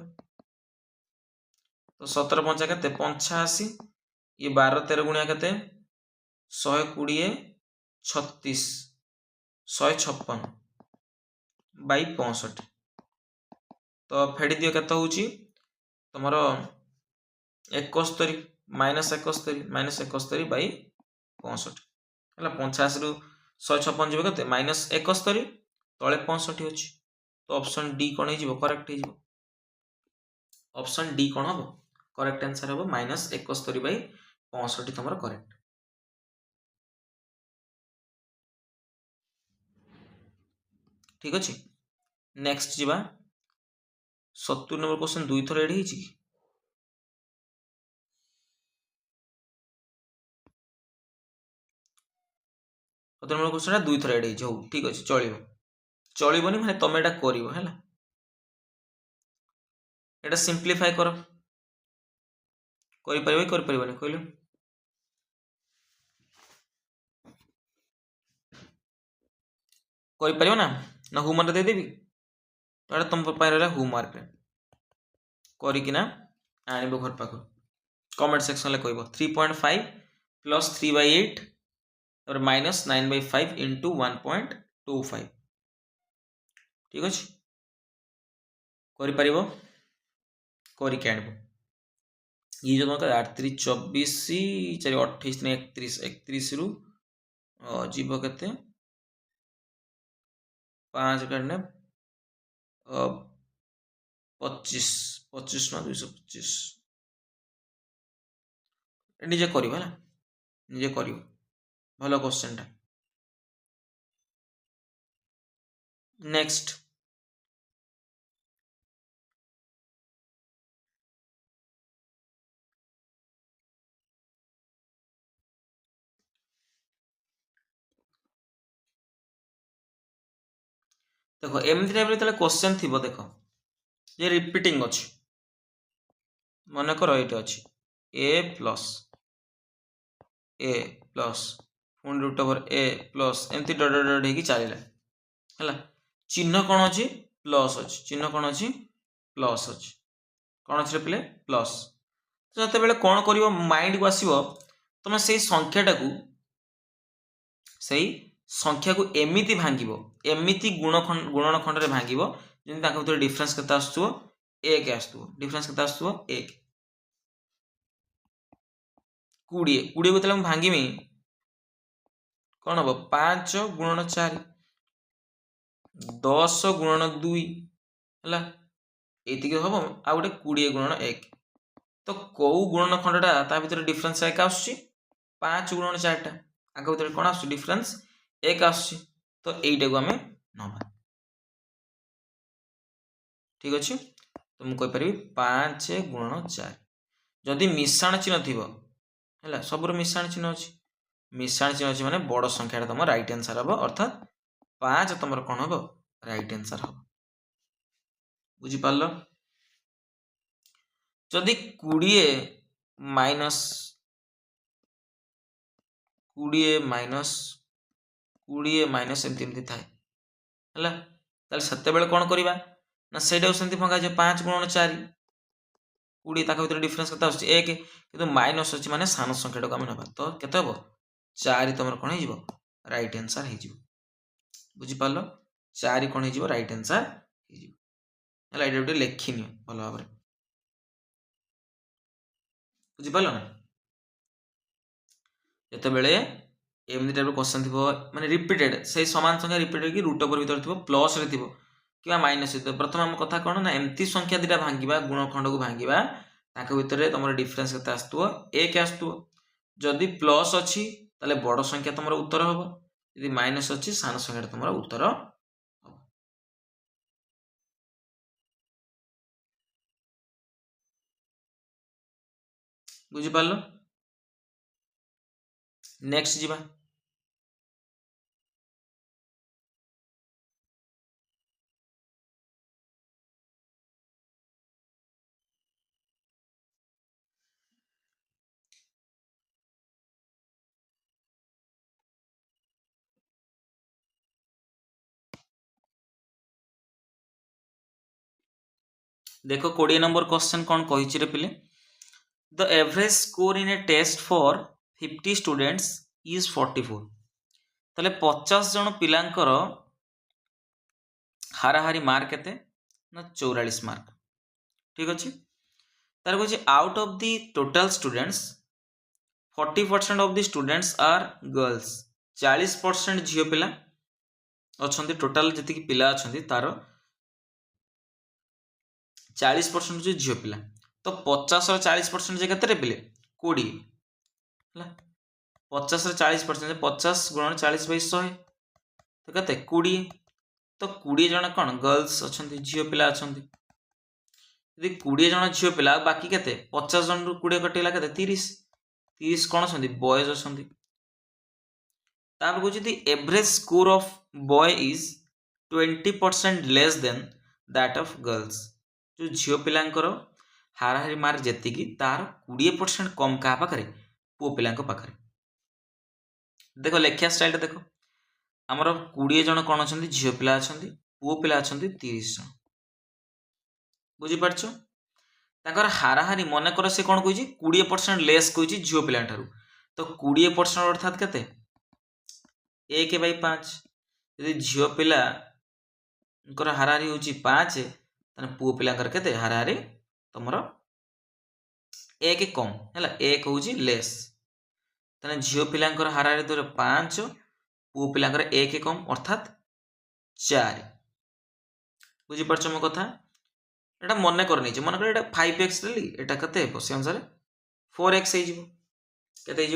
तो 17 5 केते 85 ये 12 13 गुणिया केते 120 36 156 बाई 65 तो फेडी दियो केते होची तमरो 71 -71 बाई 65 है 85 रु 156 जीव के -71 तले 65 अच्छी तो ऑप्शन डी कौन हो करेक्ट हो ऑप्शन डी कौन हम करेक्ट आंसर हम -71/65 तुम करेक्ट। ठीक अच्छे नेक्स्ट जी 70 नंबर क्वेश्चन 2 थर एड हो 70 नंबर क्वेश्चन 2 थर एड हो ठीक अच्छे चलो चलबनी माने तुम एटा करिवो हैला एटा सिंप्लीफाई कर कहलु कर ना ना होमवर्क देदेवी तो तुम रहा होमवर्क करना आण घर पाख कमेंट सेक्शन में कह 3.5 प्लस 3/8 और -9/5 इंटू 1.25 ठीक अच्छे कर करके आण ये जो तुम 8 3 24 4 28 31 31 रु जीव के 5 काटने 25 25 ना 225 निजे कर निजे कर भल क्वेश्चन टा नेक्स्ट देखो एमती टाइप रे क्वेश्चन थी देख ये रिपीटिंग अच्छी मन कर ये अच्छी ए प्लस पुणी रूट ओवर ए प्लस एमती डट डट डट हो चलला है चिन्ह कौन अच्छी प्लस अच्छी चिन्ह कौन अच्छी प्लस अच्छी कौन अच्छे पे प्लस तो जो बेले कौन कर माइंड को आसो तुम से संख्या को एमिति भांगिबो एमिति गुणन खंड रे भांगिबो जेंति ताका भीतर डिफरेंस केते आसुथो 1 आसुथो डिफरेंस केते आसुथो 1 20 20 को तले हम भांगिमी कौन हम 5 गुणन 4 10 गुणन 2 है ये हम आ गए 20 गुणन 1 तो कौ गुणन खंडटा ता भीतर डिफरेंस 1 आसुची 5 गुणन 4 टा आगे भीतर कौन आसुची डिफरेंस 1 आसुची तो यहीटा को आम नवा ठीक अच्छे तो मुझे कहीपरि 5 गुणन 4 जदि मिशाण चिन्ह थी है सबूर मिशाण चिन्ह अच्छी मिशाण चिन्ह अच्छी माने बड़ संख्या तुम राइट आंसर हम अर्थात 5 तुम कौन हम राइट आंसर हम बुझीपार जदि 20 माइनस 20 माइनस 20 माइनस एमती थाए है से कौन करवा ना से भंगा जाए 5 गुणन 4 20 ताक भीतर डिफरेंस के 1 कि माइनस अच्छी माने सान संख्या को ना तो केते हम 4 तुम कौन हो राइट आंसर हो बुझीपार 4 कौन हो राइट आंसर हो लिखिनि भल भाव बुझीपार ना जिते एमती टाइप क्वेश्चन थी माने रिपीटेड से सामान संख्या रिपीटेड कि रूट ओवर भीतर थी प्लस रे थी कि माइनस प्रथम आम कथा कौन ना एमती संख्या दुटा भांगा गुणखंड को भांगा भितर तुम डिफरेंस के आसतु 1 आसतु जदि प्लस अच्छी ताले बड़ संख्या तुम उत्तर हम यदि माइनस अच्छी सान संख्या तुम उत्तर हम बुझीपार नेक्स्ट जीवा देखो 20 नंबर क्वेश्चन कौन कही पे the average score in a test for 50 students is 44 ताले 50 जन पिलांकर हाराहारी मार्क केते ना 44 मार्क ठीक अच्छे तार कहे out of the total students 40% of the students are girls 40% झील पिला अच्छा टोटाल जी पिला अच्छा तार 40% जो झील पिला तो 50 40% केते पिले 20 है 50 40% 50 गुणन 40 / 100 तो केते 20 तो 20 जन कौन गर्ल्स अच्छा झील पिला अच्छा यदि 20 जन झील पिला बाकी केते 50 जन रु 20 कटिला केते 30 कौन अच्छा बॉयज अच्छा तापर कहूँ average score of boy is 20% less than that of girls जो झील पिलांकर हाराहारी मार्क जेतिकी तार 20% कम क्या पाखे पुओ पिला पाखे देख लेखिया स्टाइल देख आमर 20 जन कौन अच्छा झील पिला अच्छा पुओ पिला अच्छा 30 जन बुझीपार तांकर हाराहारी मनकर से कौन कही 20% लेस कही झील पिला तो 20% अर्थात केते 1/5 यदि झील पिला हाराहारी हूँ 5 पुओ पिला केते हाराहारी तुम 1 कम है 1 हूँ लेस तेना झील पिला हाराहारी धर 5 पुओ पिला 1 कम अर्थात 4 बुझीपार मो कथा एटा मन कर नहीं मन कर 5x देली एटा केते से अनुसार 4x केते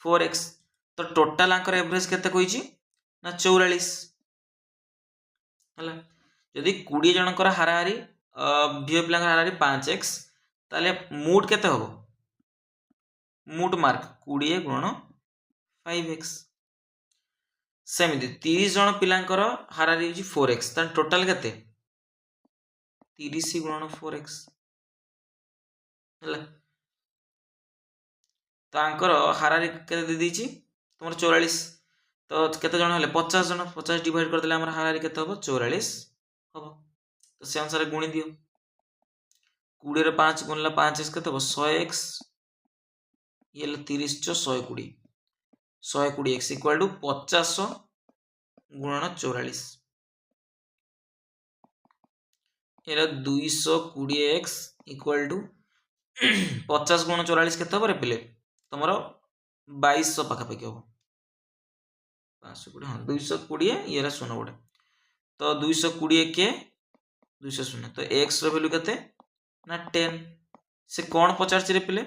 4x तो टोटाल आंकर एवरेज केते कहिछि ना 44 हला यदि 20 जनकर हाराहारी झील पिला हाराहारी 5x ताले मूड केते होबो मूड मार्क 20 गुणन 5x सेमिति 30 जन पिलांकर हाराहारी होछि 4x तान टोटाल केते 30 गुणन 4x हला तो आंकर हाराहारी केते दे दीची तुमर 44 तो केते जन हेले 50 जन 50 डिवाइड कर देले हमर हाराहारी केते होबो 44 होबो तो से अनुसार गुणी दियो 20 रे 5 गुणला 5x केते होबो 100x ये 30 + 120 120x इक्वल टू 50 गुणन 44 ये 220x इक्वल टू 50 गुण 44 केते होबो रे पिले तुमर 2200 पाखापाखि हम 520 हाँ 220 ये 0 गोटे तो 220 के 200 तो x रो वैल्यू केते ना 10 से कौन पचार रे पिले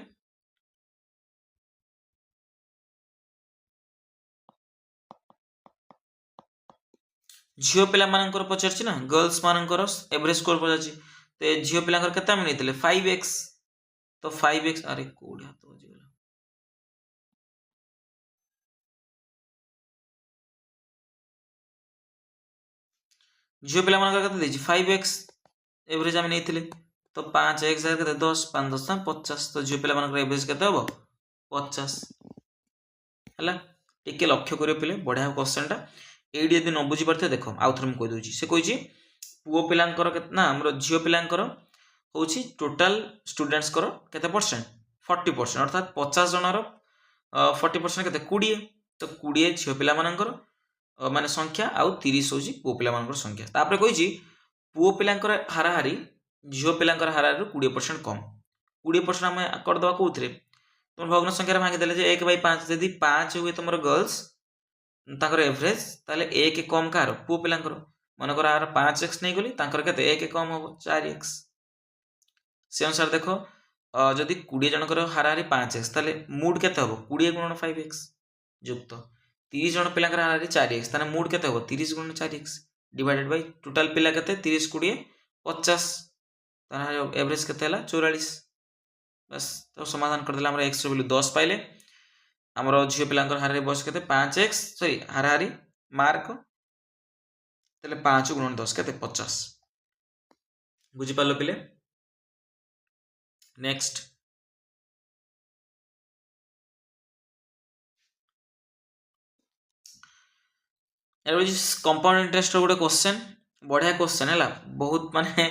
झील पिला मानकर पचार ना गर्ल्स मानकर एवरेज स्कोर पचार तो झील पिला केते हम नैतिले 5x तो 5x अरे कोडी हाथ बजी गला झील पिला मानकर केते देछि 5x एवरेज हम नैतिले तो 5x केते 10 5 10 50 तो झील पिला मानकर एवरेज केते होबो 50 हला टिके लक्ष्य करियो पिले बढ़िया क्वेश्चन टा एडी यदि न बुझी परथे देखो आउ थर म कहि दोछि से कहिछि पुओ पिलांकर केतना हमरो झील पिलांकर होछि टोटल स्टूडेंट्स करो केते परसेंट 40% अर्थात 50 जनर 40% केते 20 तो 20 झील पिला मानकर माने संख्या आउ 30 होछि पुओ पिला मानकर संख्या तापर कहिछि पुओ पिलांकर हाराहारी झील पिलांकर हाराहारी 20% कम 20% हम कर दवा कोथरे तुम भग्न संख्या भांगी देले जे 1/5 यदि 5 हुए तुमर गर्ल्स ताकर एवरेज ताले 1 कम कार पुओ पिलांकर मनकर आर 5x नहीं गली ताकर केते 1 कम हो 4x से अनुसार देखो जदि 20 जनकर हाराहारी 5x ताले मूड केते हो 20 गुणन 5x युक्त 30 जन पिलांकर हाराहारी 4x ताने मूड केते हो 30 गुणन 4x डिवाइडेड बाय टोटल पिला केते 30 20 50 तार एवरेज केते हला 44 बस तो समाधान कर देला हमरा x रो वैल्यू 10 पाइले हमरो झियो पिलांकर हाराहारी बयस केते 5x सॉरी हाराहारी मार्क तले 5 गुणन 10 केते 50 बुझी पालो पिले नेक्स्ट कंपाउंड इंटरेस्ट गोटे क्वेश्चन बढ़िया क्वेश्चन है बहुत माने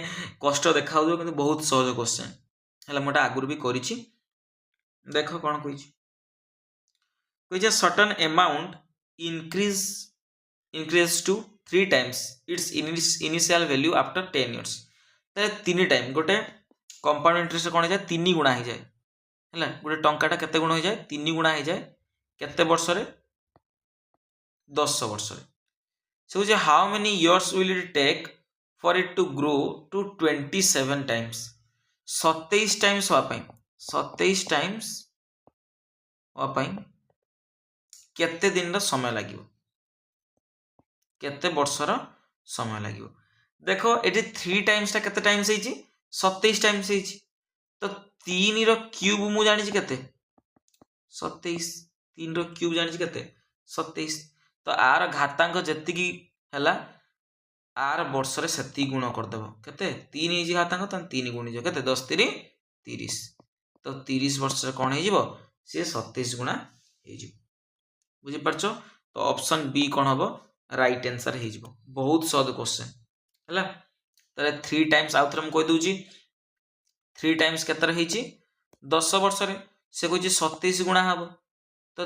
कष्ट देखा कि बहुत सहज क्वेश्चन है मोटा आगुरी भी करिछि देख कौन कही certain amount increase to 3 times its initial value after 10 years ताले 3 टाइम गोटे कंपाउंड इंटरेस्ट कौन हो 3 गुणा हो जाए है गोटे टंकाटा केते गुण हो जाए 3 गुणा हो जाए केते वर्ष रे 10 वर्ष से हूँ how many years will it take for it to grow to 27 times 27 times होगा 27 टाइम्स होगा केते दिन समय लगे केते वर्षर समय लगे देख ये 3 टाइम्स केते टाइम्स 27 टाइम्स तो 3 रो क्यूब मु जानी केते 27 3 रो क्यूब जानी केते 27 तो आर घातांक जेतिकी हैला आर वर्षरे सेति गुण करदेव केते 3 इजी घातांक तो 3 गुणिज केते 10 3 30 तो 30 वर्ष कौन हो सी 27 गुणा हो बुझीपार तो ऑप्शन बी कौन हम राइट आंसर हो बहुत सहज क्वेश्चन है 3 टाइम्स आउ थे मुझे कहीदे 3 टाइम्स के 10 वर्ष से कह 27 गुणा हम तो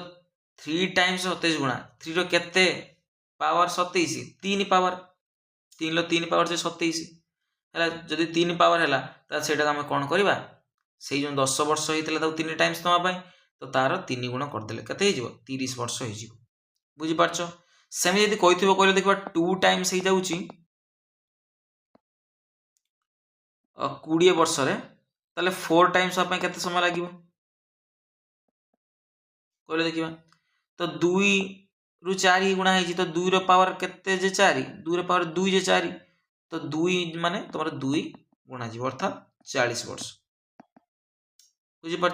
3 टाइम्स 27 गुणा 3 रे पावर 27 3 पावर 3 3 पावर से 27 है जदि 3 पावर है से कौन करवा से जो 10 वर्ष होता 3 टाइम्स नवापाई तो तार 3 गुण करदे के 30 वर्ष हो बुझीपार सेम यदि कही कहले देखा 2 टाइम्स हो जाऊँगी 20 वर्ष ताले 4 टाइम्स होगा केते समय लगे कहले देखा तो 2 रु 4 गुणा है तो 2 रो पावर केते जे 4 2 रो पावर 2 जे 4 तो 2 माने तुम 2 गुणा जीव अर्थात 40 वर्ष बुझीपार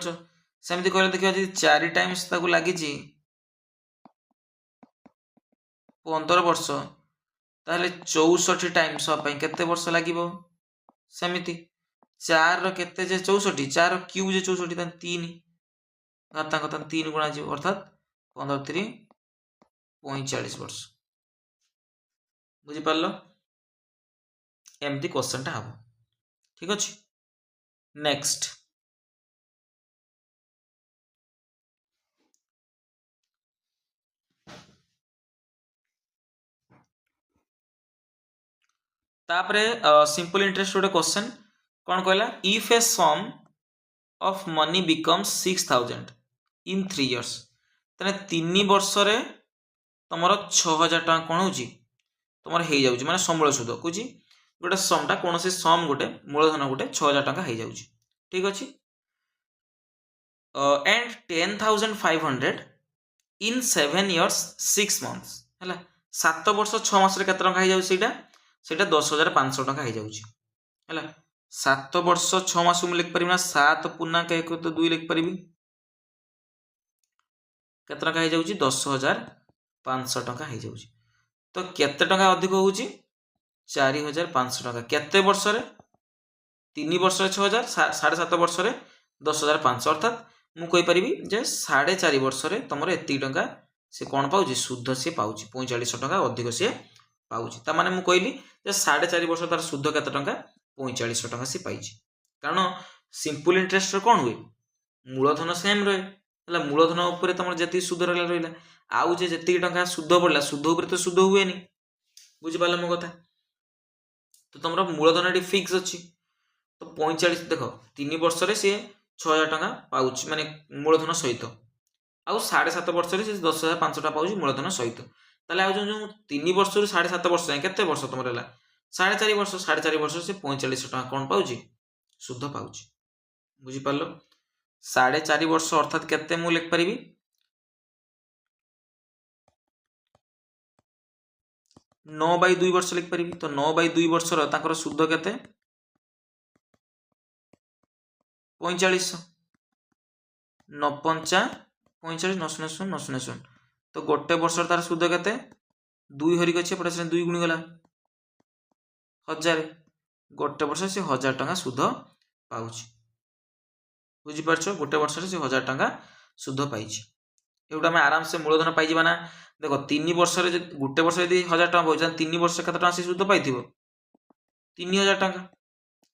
सेमती कहले देखिए जी 4 टाइम्स लगी 15 वर्ष ताहले 64 टाइम्स होगा केते वर्ष लगे सेमती 4 केते जे 64 4 क्यूब जे 64 3 घातांक 3 गुणा जीव अर्थात 15 3 45 वर्ष बुझीपार एमती क्वेश्चन हम ठीक अच्छे नेक्स्ट तापरे सिंपल इंटरेस्ट गोटे क्वेश्चन कौन कहला if a sum of money becomes 6000 in 3 years तेने 3 वर्ष तुम 6000 टका कौन हो तुम हो जाऊँ माने समूल सुध कौच गोटे समटा कौन से सम गोटे मूलधन गोटे 6000 टका हो जाऊँ ठीक अच्छे एंड 10,500 इन 7 इयर्स 6 मंथ्स है 7 वर्ष 6 मास के टका हो जाऊँ 10,500 टका हो जाऊँ है 7 वर्ष 6 मास मुझे लिखिपारि ना 7 पूर्णांक 1 तो 2 लिखिपारि के टका हो जाऊँ 10,500 टका हो जाऊँ तो केते टका अधिक हो 4,500 टका केते वर्ष 3 वर्ष 6,000 7.5 वर्ष 10,500 अर्थात मुझे जे 4.5 वर्ष तुम एति टका से कौन पाँच सुध सी पाँच 45 टका अधिक सी पाँच ताने मुझे कहली 4.5 वर्ष तार सुध के 45 टका सी पाई कारण सिंपल इंटरेस्ट कौन हुए मूलधन सेम रहे मूलधन उपर तुम जी सुध रहा आउ जे जी टका सुध पड़ा सुध उपर तो सुध हुए बुझीपार मो कथा तो तुम मूलधन ये फिक्स अच्छी तो 45 देख 3 वर्ष सी 6,000 टका पाँच माने मूलधन सहित आउ 7.5 वर्ष से 10,500 टका पाँच मूलधन सहित ताले जो 3 वर्ष रु 7.5 वर्ष जाए केते वर्ष तुम रहा 4.5 वर्ष 4.5 वर्ष से 45 टका कौन पाँच शुद्ध पाँच बुझीपार 4.5 वर्ष अर्थात केते मु लिख पारि 9/2 वर्ष लिख पारि तो 9/2 वर्ष शुद्ध केते 45 9 5 45 9 0 तो गोटे वर्ष तार शुद्ध केते 2 हरिक अच्छे पटा से 2 गुणी गला 1000 गोटे वर्ष से 1000 टका शुद्ध पाँच बुझीपार गोटे वर्ष से 1000 टका शुद्ध पाई एवटा आम आराम से मूलधन पाई ना देख 3 वर्ष गोटे वर्ष यदि 1000 टका पाँच 3 वर्ष केते टका से शुद्ध पाई 3,000 टका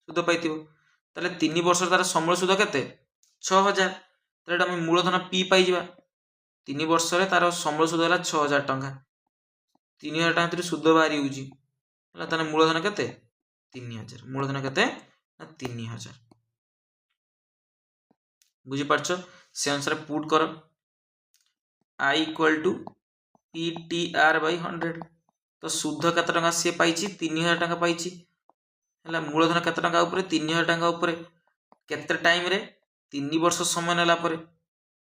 शुद्ध पाई ताले 3 वर्ष तार समूल शुद्ध केते 6,000 तो आम मूलधन पी पाई 3 वर्ष तार समूल शुद्ध है 6,000 टका 3,000 टका शुद्ध बाहरी होता मूलधन केते 3,000 मूलधन केते 3,000 बुझीपार से अनुसार पुट कर I इक्वल टू PTR/100 तो सुध केते टंका सी पाइछि 3000 टंका पाइछि हला मूलधन केते टंका ऊपर 3000 टंका ऊपर केते टाइम रे 3 वर्ष समय नेला परे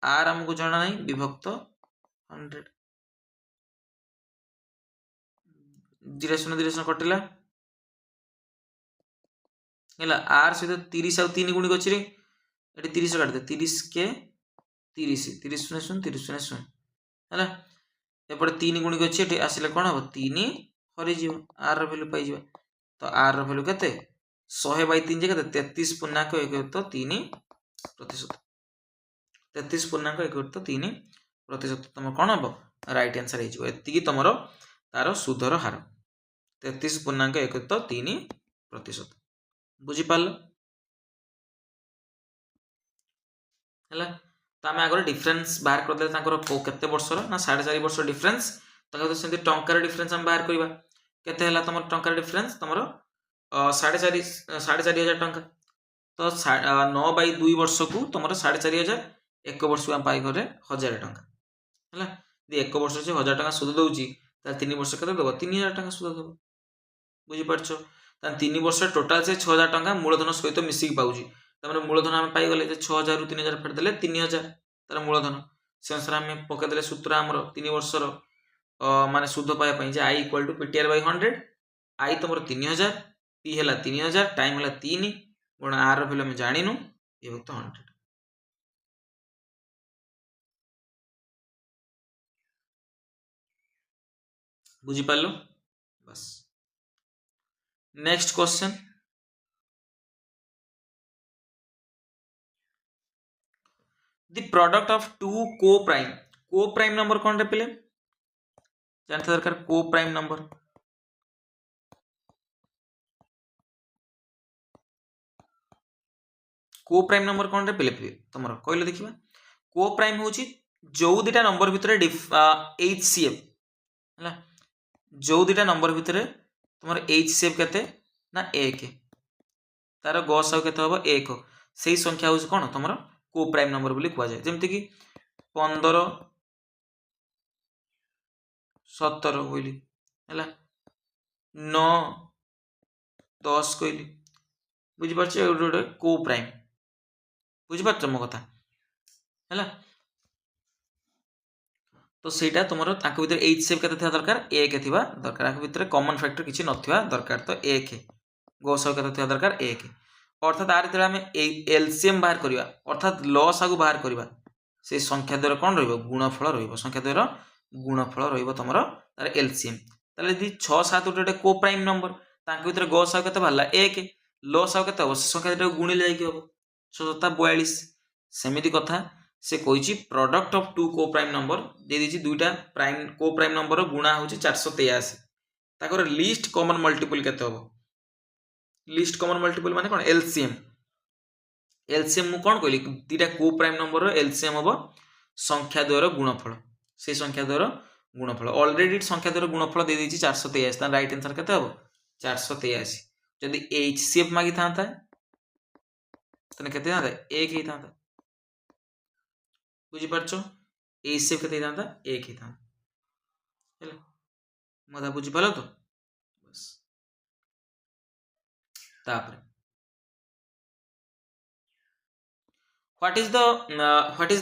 आर हमको जाना नहीं विभक्त 100 दिरेशन कटिला हला आर सहित 30 और 3 गुणी गछि रे एटी 30 काट दे 30 के 30 30 शून्य शून्य 30 शून्य शून्य हला एपटे 3 गुणी गछि एटी आसिले कोन हो 3 हरि जीव आर रो वैल्यू पाइ जीव तो आर रो वैल्यू केते 100/3 जे केते 33.1% 33.1% तुम कौन हम राइट आंसर होती तुम तार सुधर हार 33.1% बुझीपार है तो आम आगे डिफरेन्स बाहर करदे केते वर्षर ना 4.5 वर्ष डिफरेन्स टंकार डिफरेन्स आम बाहर करवा केते तुम टंकार डिफरेन्स तुम 4,500 टंका तो 9/2 वर्ष को तुम 4,500 एक वर्ष आम पाई गले 1000 टंका है एक वर्ष से 1000 टंका सुध दौर 3 वर्ष के दब 3000 टंका सुध दब बुझीपार 3 वर्ष टोटाल से 6000 टंका मूलधन सहित मिसिक पाऊँ तमें मूलधन आम पाईगले 6000 रु 3000 फेरदे 3000 तार मूलधन से अनुसार आम पकईदे सूत्र आमर 3 वर्षर मान सुध पाइबापी जे आई इक्वाल टू PTR/100 आई तुम 3000 पी है 3000 टाइम है 3 गुण आर भैल्यू आम जाणीनु विभक्त 100 बुझीपार बस next question the product of two coprime number कौन रे पिले जानते दरकार को-प्राइम नंबर को-प्राइम नंबर कौन रे पिले तुम कहले देखिबा को-प्राइम होची जो दुटा नंबर भितर HCF है जो दुटा नंबर भितर तुम HCF केते ना 1 तार गसाउ केते हबो 1 सेही संख्या होची कोन तुम को-प्राइम नंबर बोली कुआ जाय जेमति कि 15 17 बोली है 9 10 कहली बुझीपार गोटे को-प्राइम बुझीपार मो कथा है तो सेटा तुम भर HCF केते थिया दरकार 1 थिबा दरकार भितर कॉमन फैक्टर किछि नथिबा दरकार तो 1 गसाउ केते थिया दरकार 1 अर्थात आर जेतले आमे LCM बाहर करिवा अर्थात लसागु बाहर करिवा से संख्या द्वारा कौन रहिबो गुणफल रहिबो संख्या द्वारा गुणफल रहिबो तुमरो तार LCM ताले यदि 6 7 गोटे को-प्राइम नंबर तांक भितर गसाउ केते भरला 1 लसाउ केते हो संख्या द्वारा गुणी लाइक हो 6 7 42 सेमिति कथा से कहिछि product of two coprime number दे दिछि दुईटा प्राइम को-प्राइम नंबर गुणा होछि 483 ताकर लीस्ट कॉमन मल्टीपल केते हो लीस्ट कॉमन मल्टीपल माने कोन LCM मु कोन कहली दुईटा को-प्राइम नंबर रो LCM हो संख्या द्वारा गुणफल से संख्या द्वारा गुणफल ऑलरेडी संख्या द्वारा गुणफल दे दिछि 483 ता राइट आंसर केते हो 483 जदि HCF मागी थांता तने केते थांता 1 ही थांता बुझी पारछो HCF केते थांता 1 ही थांता हेला मदा बुझी पालो तो बस तापर what is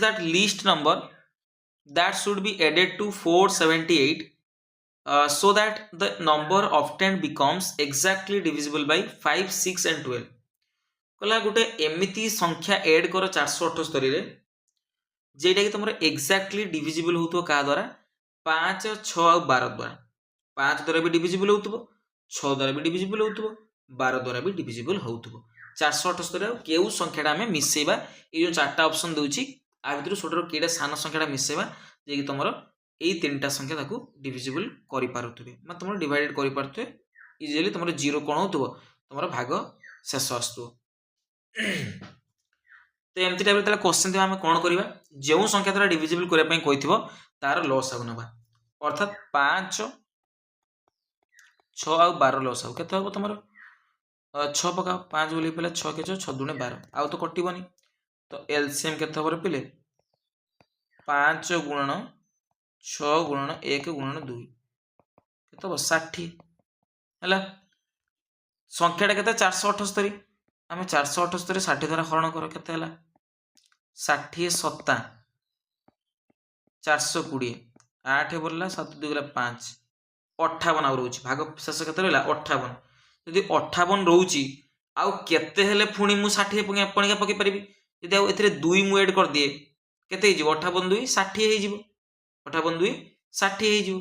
that least number that should be added to 478 so that the number obtained becomes exactly divisible by 5 6 and 12 कला गोटे एमिति संख्या ऐड कर 478 रे जेटा कि तुम एक्जाक्टली डिविजिबल होतो का द्वारा 5 6 और 12 द्वारा 5 द्वारा भी डिविजिबल होतो 6 द्वारा भी डिविजिबल होतो 12 द्वारा भी डिविजिबल होतो 478 केउ संख्याटा आमे मिसेबा ए जो चारटा ऑप्शन दोछि आ भितर छोटर केडा सान संख्याटा मिसेबा जे कि तुमरो ए तीनटा संख्या ताकू डिविजिबल करि पारुतबे म तुमरो डिवाइडेड करि पारुतबे इजीली तुमरो जीरो कोन होतबो तुमरो भाग शेष आस्तु तो एमती टाइप रे क्वेश्चन थे आमे कोन करबा जेउ संख्या द्वारा डिविजिबल करिया पई कहिथिबो तार लॉस आगु नबा अर्थात 5 6 और 12 लॉस आउ केते होबो तुमरो 6 पका 5 बोली पहले 6 के 6 दुने 12 आउ तो कटिबनी तो एलसीएम केते होबो पिले 5 गुणन 6 गुणन 1 गुणन 2 केते हो 60 हैला संख्याटा केते 478 आमे 478 60 द्वारा हरण कर केते हैला 60 7 420 8 बोलला 7 2 गला 5 58 आउ रहउची भाग शेष केते रहला 58 यदि 58 रहउची आउ केते हेले पुणी मु 60 पणिका पकई परिबी यदि आउ एथिरे 2 मु ऐड कर दिए केते हिजिबो 58 2 60 हिजिबो 58 2 60 हिजिबो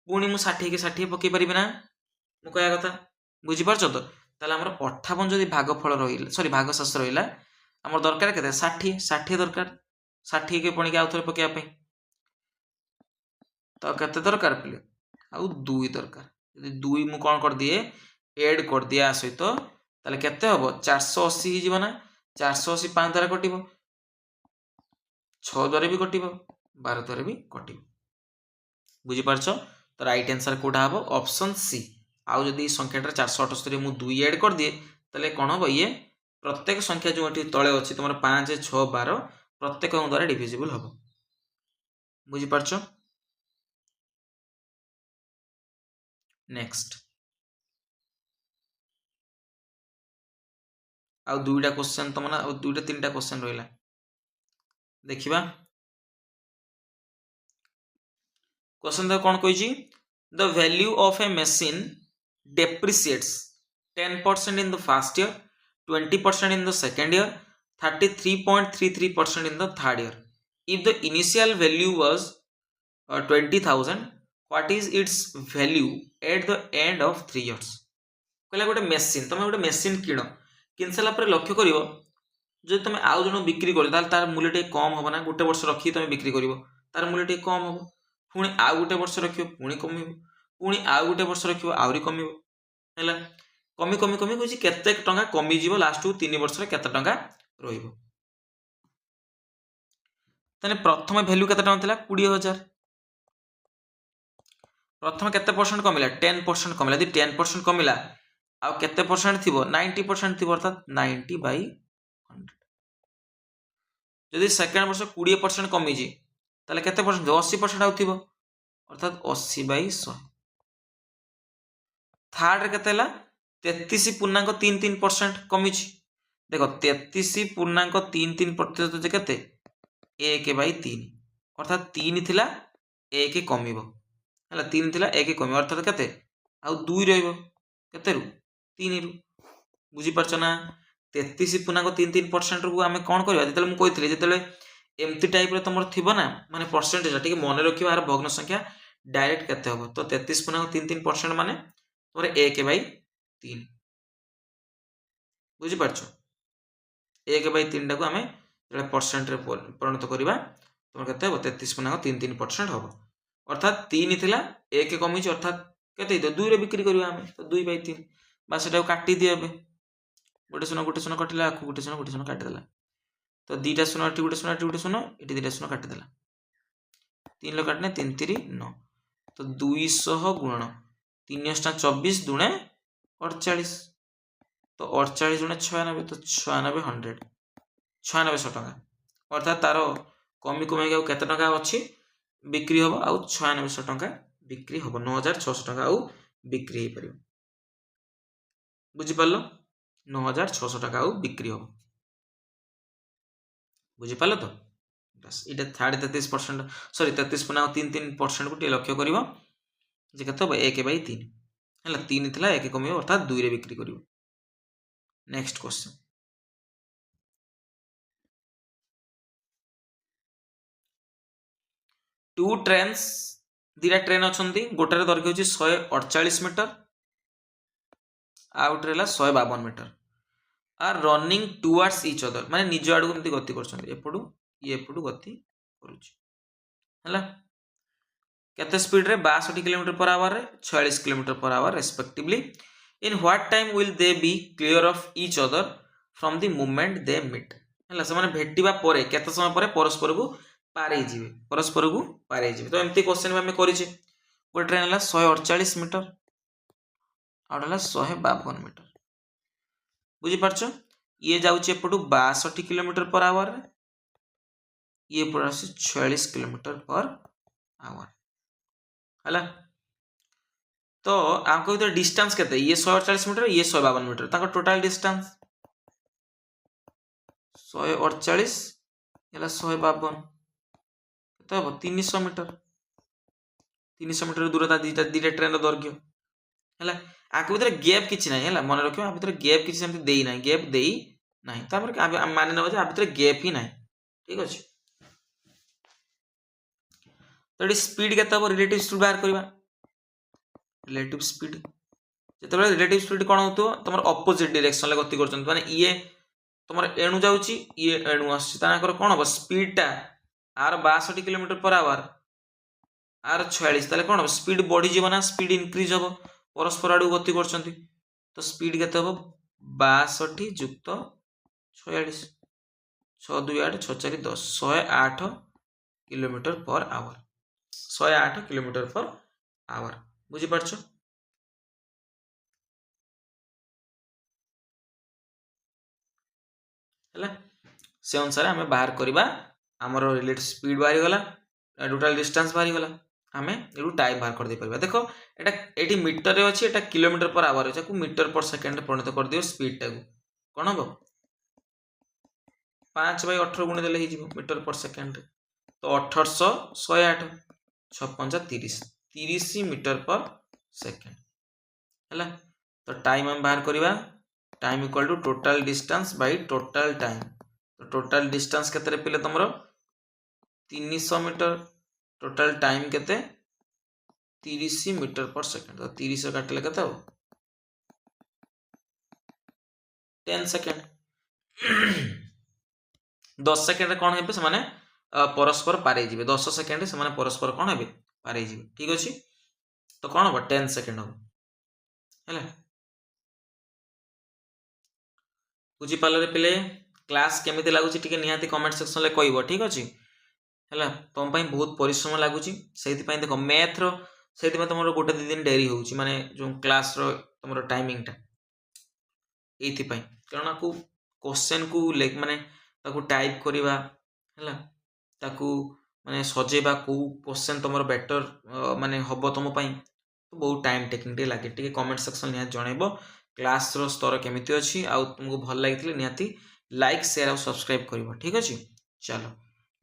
पुणी मु 60 के 60 पकई परिबी ना मु कहया कथा बुझी परछो तो ताले हमर 58 जदि भागफल रहिला सॉरी भाग शेष रहिला हमर दरकार केते 60 60 दरकार 60 के पणिका आउ थरे पकैया पे तो केते दरकार पिले आउ 2 दरकार यदि 2 मु कोन कर दिए ऐड कर दिया सहित ताले केते हबो 480 हि जीवना 480 5 द्वारा कटिबो 6 द्वारा भी कटिबो 12 द्वारा भी कटिबो बुझी परछो तो राइट आंसर कोडा हबो ऑप्शन सी आउ जदि संख्याटा 478 मु 2 ऐड कर दिए ताले कोन हबो ये प्रत्येक संख्या जो एठी तळे अछि तमर 5 6 12 प्रत्येक द्वारा डिविजिबल हबो बुझी परछो नेक्स्ट आउ दुईटा क्वेश्चन तमना आउ दुईटा तीनटा क्वेश्चन रहिला देखिबा क्वेश्चन द कोन कहिची the value of a machine depreciates 10% in the first year 20% in the second year 33.33% in the third year if the initial value was 20,000 what is its value at the end of 3 years कहला गोटे machine तुम गोटे machine किण किन सारा पर लक्ष्य कर जो तुम आउ जन बिक्री कर तार मूल्य टे कम हम ना गोटे वर्ष रखी तुम बिक्री कर तार मूल्य टे कम हम पुणी आउ गोटे वर्ष रख पुणी कम पुणी आउ गोटे वर्ष रख आहरी कम है कमी कमी कमी कह केते टंका कमी जीव लास्ट 3 वर्ष केते टंका रहिबो तने प्रथम वैल्यू केते टंका थिला 20,000 प्रथम केते परसेंट कमिला 10% कमिला यदि 10% कमिला आउ केते परसेंट थिबो 90% थिबो अर्थात 90/100 यदि सेकंड वर्ष 20% कमी जी ताले केते परसेंट 80% आउ थिबो अर्थात 80/100 थर्ड रे केते हला 33.33% कमी छी देखो 33.33% जे केते 1/3 अर्थात 3 थिला 1 कमिबो हला 3 थिला 1 कमिबो अर्थात केते आउ 2 रहइबो केते रु 3 रु बुझी परछ ना 33.33% को आमे कोन करबा जेतले मु कहितले जेतले एम्ति टाइप रे तमर थिबो ना माने परसेंटेज ठीक मने रखिबा आर भग्न संख्या डायरेक्ट केते होबो तो 33.33% माने तोरे 1/3 बुझी परछ 1/3 टा को आमे जेला परसेंट रे परिणत करिबा तमर केते होबो 33.33% होबो अर्थात 3 थिला 1 कमी छ अर्थात केते 2 रे बिक्री करिबा आमे तो 2/3 बा सेटा काटी दिए बे गोटे सुनो कटिला गोटे सुनो काटी देला तो दीटा सुनो एटी गोटे सुनो एटी दीटा सुनो काटी देला 3 लो काटने 3 3 9 तो 200 गुणन 3 24 दुणे 48 तो 48 दुणे 96 तो 96 100 96 टका अर्थात तारो कमी कमी के केते टका अछि बिक्री होबो आ 96 टका बिक्री होबो 9600 टका आ बिक्री हे परिबो बुझी पालो 9600 टका आ बिक्री होबो बुझी पालो तो बस इटा 33% सॉरी 33.33% को लक्ष्य करिवो जे कत 1/3 हला 3 थिला 1 कमियो अर्थात 2 रे बिक्री करिवो नेक्स्ट क्वेश्चन टू ट्रेन्स दीटा ट्रेन अछंती गोटारे दैर्घ्य होची 148 मीटर आउट रेला 152 metre are running towards each other माने निज आडू एमती गति करछंती एपडू ये एपडू गति करूची हला केते स्पीड रे 62 किलोमीटर पर आवर रे 46 kilometre per hour respectively in what time will they be clear of each other from the moment they meet हला से माने भेटिबा परे केते समय परे परस्पर को पारे जिवे तो एमती क्वेश्चन में करिचे गोटे ट्रेन हला 148 मीटर आउट हला 152 मीटर बुझी पारछो ये जाउचे एपटू 62 किलोमीटर पर आवर ये पर 46 किलोमीटर पर आवर है। तो आमको भीतर डिस्टेंस केते ये 148 मीटर ये 152 मीटर ताको टोटल डिस्टेंस 148 ହେଲା 152 କେତେ ହେବ 300 मीटर 300 मीटर दूरता दिटा ट्रेन दैर्घ्य है। आको भीतर गैप किछि नाही है मन रखियो आ भीतर गैप किछि सेमति देई नाही गैप देई नाही तापर मानि नबा जे आ भीतर गैप ही नाही ठीक अछि। तो एटी स्पीड केते हो रिलेटिव स्पीड बाहर करबा रिलेटिव स्पीड जेतेबेले रिलेटिव स्पीड कोन होतो तमर ऑपोजिट डायरेक्शन ले गति करछन माने ये तमर एणु जाउची ये एणु आसी ताकर कोन हो स्पीड टा आर 62 किलोमीटर पर आवर आर 46 ताले कोन हो स्पीड बढ़ी जीव ना स्पीड इंक्रीज हो परस्पर आडू गति करछन तो स्पीड केते हो 62 युक्त 46 6 2 8 6 4 10 108 kilometre per our 108 kilometre per our बुझी पारछो। है से अनुसार आम बाहर करवा आमर रिलेटिव स्पीड बाहरी गला टोटल डिस्टेंस बाहरी गला आम यू टाइम बाहर कर दे परिबा। देखो एटा मीटर रे अछि एटा किलोमीटर पर आवर अछि को मीटर पर सेकंड रे परिणत कर दियो स्पीड टा को कोन हो 5/18 गुणे देले ही मीटर पर सेकंड तो 1800 108 6 30 30 मीटर पर सेकंड है। तो टाइम हम बाहर करवा time equal to total distance by total time तो टोटल डिस्टेंस केते पिले तुमरो 300 मीटर टोटल टाइम केते 30 मीटर पर सेकंड तो 30 काटले केते हो 10 सेकंड 10 सेकंड कौन हेबे से माने परस्पर पारे जिवे 10 सेकंड से माने परस्पर कौन हेबे पारे जिवे ठीक अछि। तो कौन हो 10 सेकंड हो हैला बुझी पाले पिले क्लास केमिति लागुची टिके निहाती कमेंट सेक्शन ले कहइबो ठीक अछि हैला तुम पई बहुत परिश्रम लागुची सेति पई देखो मैथ रो सेति में तुमरो गोटे दि दिन डेरी होउची माने जो क्लास रो तुमरो टाइमिंग टा एथि पई कारण को क्वेश्चन को माने ताकू टाइप करवा है ताकू माने सजेबा को क्वेश्चन तुम बेटर माने हम तुम तो बहुत टाइम टेकिंग टे लगे टे कमेंट सेक्शन निहाती जनइबो क्लास रो स्तर केमिति अछि आ तुमको भल लागिथिले निहाती लाइक शेयर और सब्सक्राइब करिवो ठीक अछि। चलो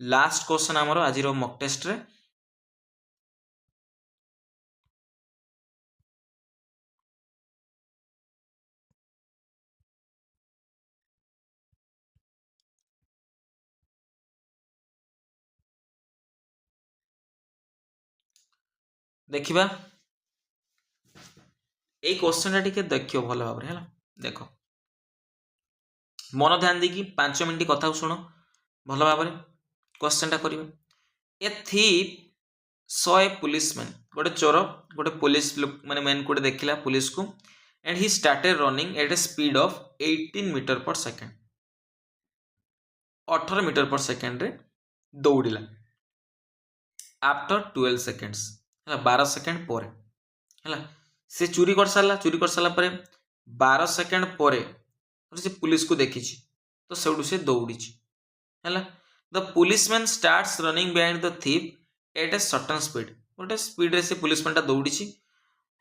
लास्ट क्वेश्चन हमर आज रो मॉक टेस्ट रे देखिबा ए क्वेश्चन टा टिके देखियो भल भाबरे हैला देखो मन ध्यान देकी 5 मिनिट कथा सुनो भल भाबरे क्वेश्चन टा करिवे ए थीप सॉ ए पुलिसमैन गोटे चोर गोटे पुलिस माने मैन कोटे देखिला पुलिस को and he started running at a speed of 18 metre per second 18 metre per second रे दौड़िला आफ्टर 12 सेकंड्स है 12 सेकंड पर है से चोरी कर सारा पर 12 सेकंड पर से पुलिस को देखी तो से दौड़ी है the policeman starts running behind the thief at a certain speed गोटे स्पीड रे से पुलिसमैन टा दौड़ी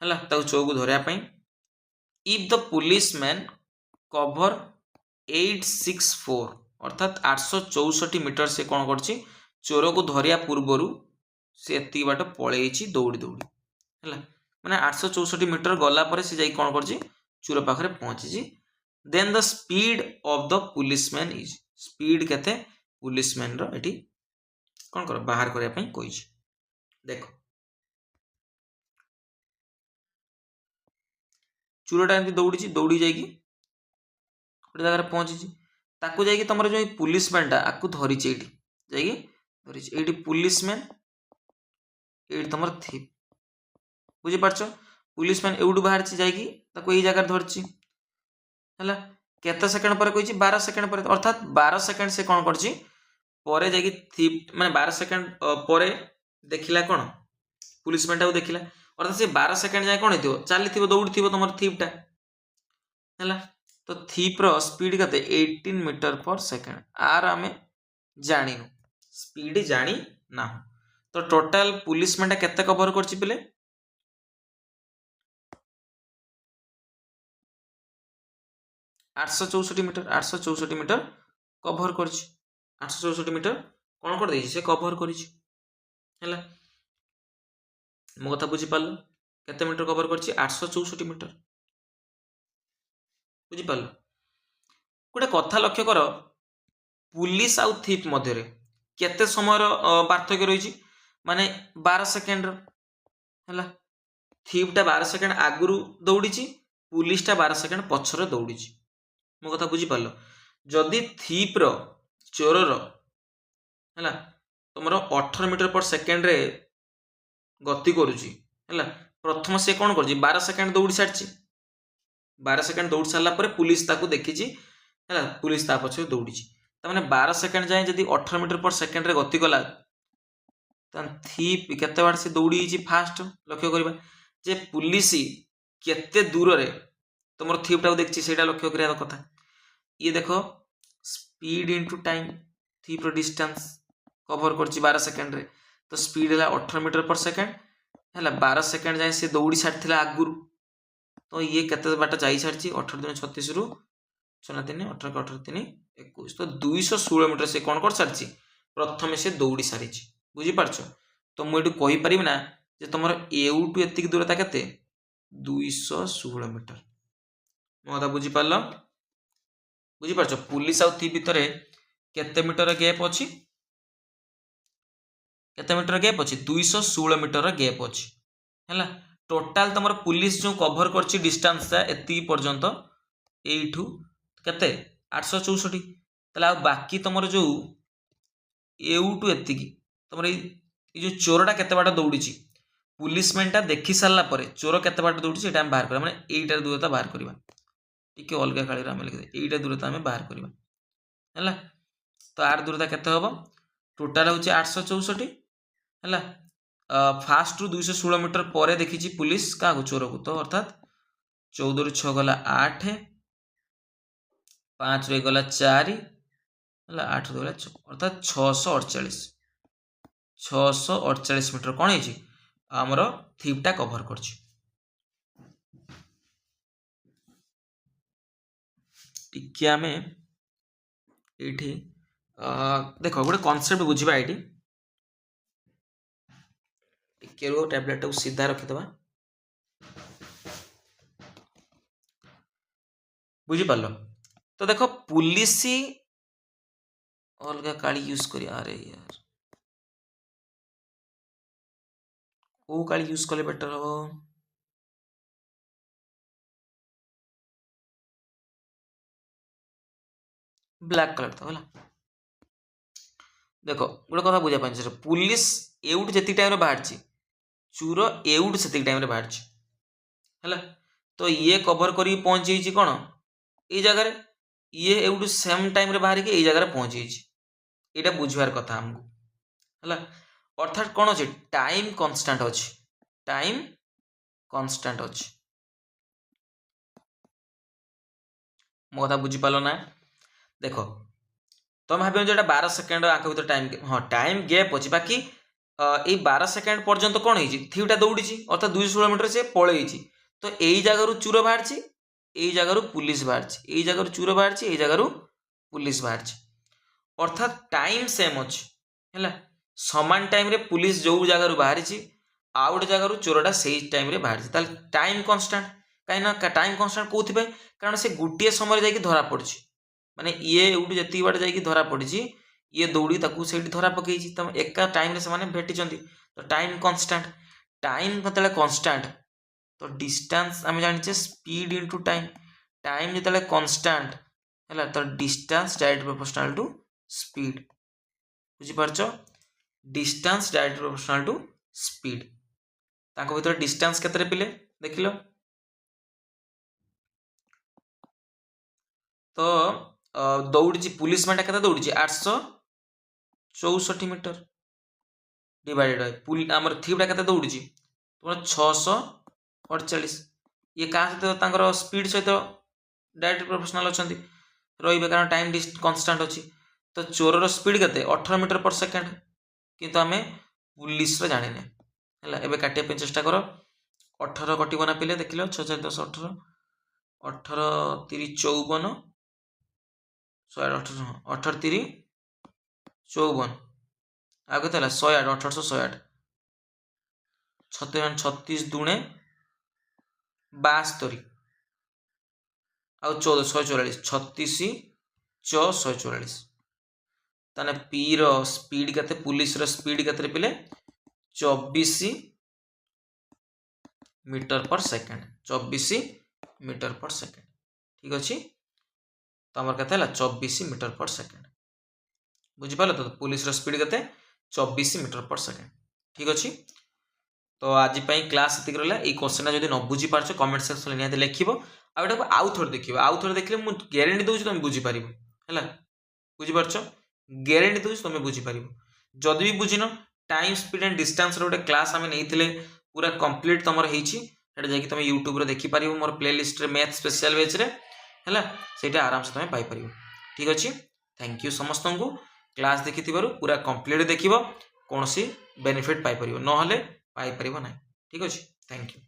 है चौ को धरने इफ द पुलिसमैन कवर 864 अर्थात 864 मीटर से कौन कर चोर को धरिया पूर्वर से एति बाट पलैछि दौड़ी दौड़ी है माने 864 मीटर गला पर से जाई कौन कर चोर पाखरे पहुंची then the speed of the policeman is speed केते पुलिसमैन रो एटी कौन कर बाहर करिया पई कोइ देखो चोरटा एमती दौड़ी दौड़ी जाइकी गोटे जगह पहुंची ताकू जाइकी तुम जो पुलिसमैन टा आपको धरी जाइकी पुलिसमैन ये तुम थी बुझीपार पुलिसमैन एवडू बाहर जाइकी जगह धरची है केते सेकंड पर कही 12 सेकंड पर अर्थात 12 सेकंड से कौन कर थीप माने 12 सेकंड पर देखिला कौन पुलिसमैन टा देखिला अर्थात से 12 सेकंड जाए कौन हो चली दौड़ी थी तुम थीपटा है तो थीप रो स्पीड केते 18 मीटर पर सेकंड आर आमे जानिनु स्पीड जानी ना तो टोटाल पुलिसमैन केते कवर करछि पिले 864 मीटर 864 मीटर कवर करछि 864 मीटर कोन कर देछि से कवर करछि हैला मो कथा बुझी पालो केते मीटर कवर करछि 864 मीटर बुझी पालो गोटे कथा लक्ष्य कर पुलिस आउ थीप मध्य केते समय पार्थक्य रही माने 12 सेकेंड है थीपटा 12 सेकेंड आगुरी दौड़ी पुलिसटा 12 सेकेंड पछर दौड़ी मो कथा बुझी पाल जदि थीप्र चोरर है तुम 18 मीटर पर सेकेंड रे गति करुची है प्रथम से कौन कर 12 सेकेंड दौड़ी सारी 12 सेकेंड दौड़ी सारा पर पुलिस ताकू देखी है पुलिस ता पछे दौड़ी ताने 12 सेकेंड जाए जदि 18 मीटर पर सेकेंड रे गति कला थीप केते बार से दौड़ी फास्ट लक्ष्य करबा जे पुलिस केते दूर रे तुम थीपटा देखी से लक्ष्य करिया कथा ये देख speed into time thief distance cover कर 12 सेकेंड रे तो स्पीड है 18 मीटर पर सेकेंड है 12 सेकेंड जाए से दौड़ी सारी आगुरी तो ये केते बाट जा सारी 18 दिन 36 रु 6 3 18 18 3 21 तो 216 मीटर से कौन कर सारी प्रथम से दौड़ी सारी बुझीपार तो मुझे कहीपर ना जे तुम एवटू एति दूरता के 216 मीटर मो बुझीपार बुझीपार पुलिस आउ थी भितर केते मीटर गैप अच्छी केते मीटर गैप अच्छी 216 मीटर गैप अच्छी है टोटाल तुम पुलिस जो कभर कर डिस्टेंस एति पर्यंत एठू केते 864 ताले बाकी तुम जो एवटू एति तुम ये चोरटा केते बाट दौड़ी पुलिसमैनटा देखी सारा पर चोर केते बाट दौड़ी ये बाहर करा माने एटार दूरता बाहर करवा टिके अलग काली आम लिखिदे एटा दूरता आम बाहर करवा है तो आर दूरता केते हम टोटाल हूँ 864 है फास्ट रु 216 मीटर पर देखी पुलिस क्या चोर को तो अर्थात 14 रु 6 गला 8 5 रु गला 4 है 8 गला अर्थात 648 मीटर कौन है आमर थीपटा कभर कर देख गोटे कॉन्सेप्ट बुझा ये टैबलेट को सीधा रखीदे बुझीपार तो देख पुलिस अलग काली यूज कर अरे यार को काली यूज कले बेटर हम ब्लैक कलर तो है देख गोटे कथा बुझा पाए पुलिस एवट जी टाइम बाहर चूर एवट से टाइम बाहर है तो ये कभर कर पहुंच जाइए कौन ये जगह ये एवट सेम टाइम बाहर के जगह पहुंच जाइए यहाँ बुझार कथा आमको है अर्थात कौन अच्छे टाइम कन्स्टाट अच्छी टाइम कन्स्टाट अच्छी मो कथा बुझीपाल ना देख तुम भाव जो 12 सेकेंड आंख भर टाइम हाँ टाइम गैप अच्छी बाकी ये 12 सेकेंड पर्यंत कौन है थीटा दौड़ी अर्थात 216 मीटर से पलि तो यही जगह चूर बाहर यही जगह पुलिस बाहर यही जगह चूर बाहर यही जगह पुलिस बाहर अर्थात टाइम सेम अच्छी है समान टाइम रे पुलिस जो जगह बाहर आउ गोटे जगह चोरटा से टाइम बाहर टाइम कन्स्टाट कहीं टाइम कन्स्टाट कौन कारण से गोटे समय जाकि धरा पड़ी माने ये जी बाट जा धरा पड़ी ये दौड़ी से धरा पकई तुम एका टाइम रे से भेटी तो टाइम कन्स्टाट टाइम जो कन्स्टाट तो डिस्टेंस आम जाने स्पीड इनटू टाइम टाइम जो कन्स्टाट है तो distance direct proportional to speed बुझीपार distance direct proportional to speed ताको भीतर डिस्टेंस केते पिले देख लो तो दौड़ी पुलिस मैन केते दौड़ी 864 मीटर डिवाइडेड बाय आमर थीपटा केते दौड़ी तुम 648 ये क्या सहित स्पीड सहित डायरेक्ट प्रोपोर्शनल अच्छा रे कारण टाइम कन्स्टाट अच्छी तो चोरर स्पीड के 18 मीटर पर सेकेंड किंतु आम पुलिस जाने है एवं काटिया चेष्टा कर 18 कटब ना पे देख लो 6 4 10 18 18 30 54 118 18 30 54 आगे तो 108 1808 36 दुणे 72 आउ 14 144 36 च 144 ताने पी रो स्पीड केते पुलिस रो स्पीड केते पिले 24 मीटर पर सेकेंड 24 मीटर पर सेकेंड ठीक अच्छे तो आमर केते 24 मीटर पर सेकेंड बुझिपाल तो पुलिस रो स्पीड केते 24 मीटर पर सेकेंड ठीक अच्छे तो आज क्लास ये रहा ये क्वेश्चन जब न बुझी पार्छ कमेंट सेक्शन निहाती लिखो आउ थोड़े देखिए आउ थोड़े देखले मुझे ग्यारंटी दूसरी तुम बुझीपार है बुझीपार ग्यारंटी दूसरी तुम बुझीपार जदि भी बुझिन टाइम स्पीड एंड डिस्टेंस रोटे क्लास आम नहीं पूरा कंप्लीट तुम होती तुम यूट्यूब देखिपार मोर playlist math special batch है से आराम से तुम पाइपर ठीक अच्छे थैंक यू समस्त को क्लास देखि पूरा कंप्लीट देख कौन सी बेनिफिट पाइपर ना पाइपर ना ठीक अच्छे थैंक यू।